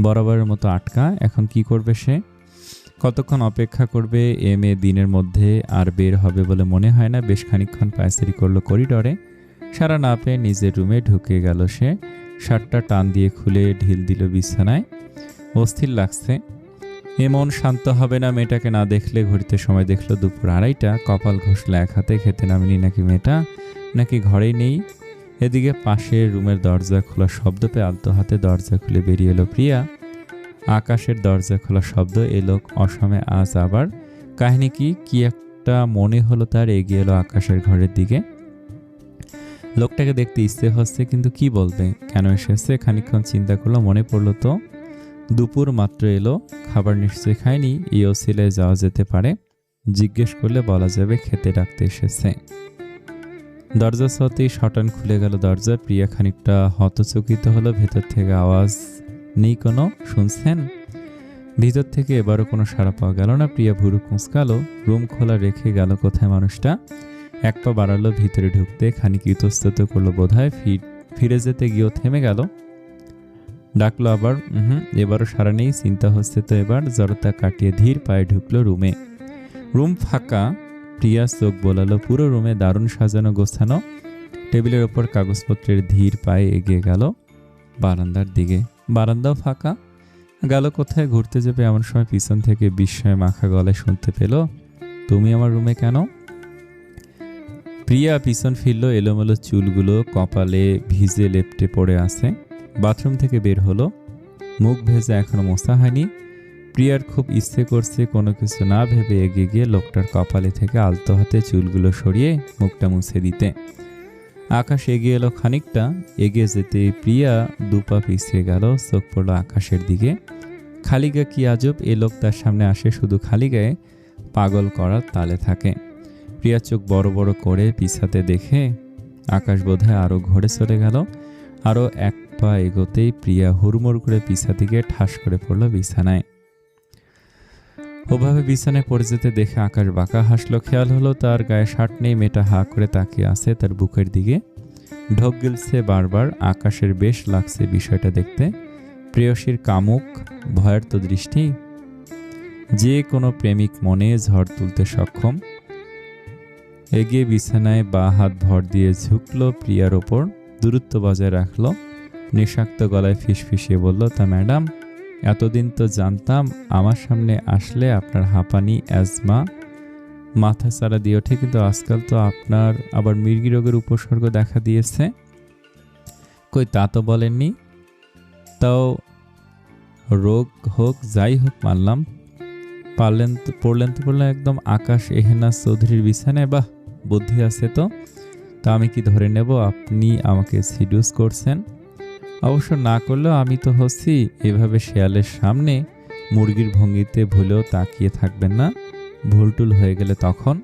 Speaker 1: বরাবরের মতো আটকা। এখন কি করবে সে? কতক্ষণ অপেক্ষা করবে? এ মেয়ে দিনের মধ্যে আর বের হবে বলে মনে হয় না। বেশ খানিকক্ষণ পায়চারি করলো করিডরে। সারা না পেয়ে নিজের রুমে ঢুকে গেল সে। শার্টটা টান দিয়ে খুলে ঢিল দিল বিছানায়। অস্থির লাগছে। এমন শান্ত হবে না মেয়েটাকে না দেখলে। ঘড়িতে সময় দেখলো দুপুর 2:30। কপাল ঘষলে এক হাতে। খেতে নামেনি নাকি মেয়েটা, নাকি ঘরেই নেই? এদিকে পাশের রুমের দরজা খোলার শব্দ পেয়ে আলতো হাতে দরজা খুলে বেরিয়ে এলো প্রিয়া। আকাশের দরজা খোলার শব্দ এলো অসমে আজ আবার। কাহিনী কি একটা মনে হলো তার। এগিয়ে এলো আকাশের ঘরের দিকে। লোকটাকে দেখতে ইচ্ছে হচ্ছে, কিন্তু কি বলবে, কেন এসেছে? খানিকক্ষণ চিন্তা করলো। মনে পড়লো তো দুপুর মাত্র এলো, খাবার নিশ্চয়ই খায়নি। এই ওসিলায় যাওয়া যেতে পারে। জিজ্ঞেস করলে বলা যাবে খেতে ডাকতে এসেছে। দরজা সতেই শটান খুলে গেল দরজা। প্রিয়া খানিকটা হতচকিত হলো। ভেতর থেকে আওয়াজ নেই কোনো, শুনছেন? ভিতর থেকে এবারও কোনো সাড়া পাওয়া গেল না। প্রিয়া ভুরু কুঁচকালো। রুম খোলা রেখে গেল কোথায় মানুষটা? এক পা বাড়ালো ভিতরে ঢুকতে। খানিক ইতস্তত করলো বোধহয়। ফিরে যেতে গিয়েও থেমে গেল। ডাকলো আবার। এবারও সাড়া নেই। চিন্তা হচ্ছে তো এবার। জড়তা কাটিয়ে ধীর পায়ে ঢুকলো রুমে। রুম ফাঁকা। প্রিয়া চোখ বোলালো। পুরো রুমে দারুণ সাজানো গোছানো। টেবিলের ওপর কাগজপত্রের ধীর পায়ে এগিয়ে গেল বারান্দার দিকে। বারান্দাও ফাঁকা। গেল কোথায়? ঘুরতে যাবে এমন সময় পিছন থেকে বিস্ময় মাখা গলায় শুনতে পেল, তুমি আমার রুমে কেন? প্রিয়া পিছন ফিরল। এলোমেলো চুলগুলো কপালে ভিজে লেপ্টে পড়ে আছে। বাথরুম থেকে বের হলো। মুখ ভেজা এখনো মোছা হয়নি। প্রিয়ার খুব ইচ্ছে করছে কোনো কিছু না ভেবে এগিয়ে গিয়ে লোকটার কপালে থেকে আলতো হাতে চুলগুলো সরিয়ে মুখটা মুছে দিতে। আকাশ এগিয়ে এলো খানিকটা। এগিয়ে যেতে প্রিয়া দুপা পিছিয়ে গেল। চোখ পড়ল আকাশের দিকে। খালি গায়ে কি আজব! এ লোক তার সামনে আসে শুধু খালি গায়ে, পাগল করার তালে থাকে। প্রিয়া চোখ বড় বড় করে পিছাতে দেখে আকাশ বোধহয় আরো ঘরে চলে গেল। আরো এক পা এগোতেই প্রিয়া হুড়মুড় করে পিছাতে গিয়ে ঠাস করে পড়ল বিছানায়। ওভাবে বিছানায় পড়ে যেতে দেখে আকাশ বাঁকা হাসলো। খেয়াল হলো তার গায়ে শার্ট নেই। মেয়েটা হা করে তাকিয়ে আছে তার বুকের দিকে। ঢোক গিলছে বারবার, আকাশের বেশ লাগছে বিষয়টা দেখতে। প্রেয়সীর কামুক ভয়ার্ত দৃষ্টি, যে কোনো প্রেমিক মনে ঝড় তুলতে সক্ষম। এগিয়ে বিছানায় বা হাত ভর দিয়ে ঝুঁকল প্রিয়ার ওপর, দূরত্ব বজায় রাখল। নিঃশাক্ত গলায় ফিসফিসিয়ে বলল, তা ম্যাডাম, এতদিন তো জানতাম আমার সামনে আসলে আপনার হাঁপানি, অ্যাজমা, মাথা চারা দিয়ে ওঠে, কিন্তু আজকাল তো আপনার আবার মৃগী রোগের উপসর্গ দেখা দিয়েছে। কই, তা তো বলেননি। তাও রোগ হোক যাই হোক মানলাম। পড়লেন একদম আকাশ এহেনাজ চৌধুরীর বিছানায়। বাহ, বুদ্ধি আছে তো। তা আমি কি ধরে নেব আপনি আমাকে সিডিউস করছেন? অবশ্য না করলেও আমি তো হচ্ছি। এভাবে শেয়ালের সামনে মুরগির ভঙ্গিতে ভুলেও তাকিয়ে থাকবেন না, ভুলটুল হয়ে গেলে তখন।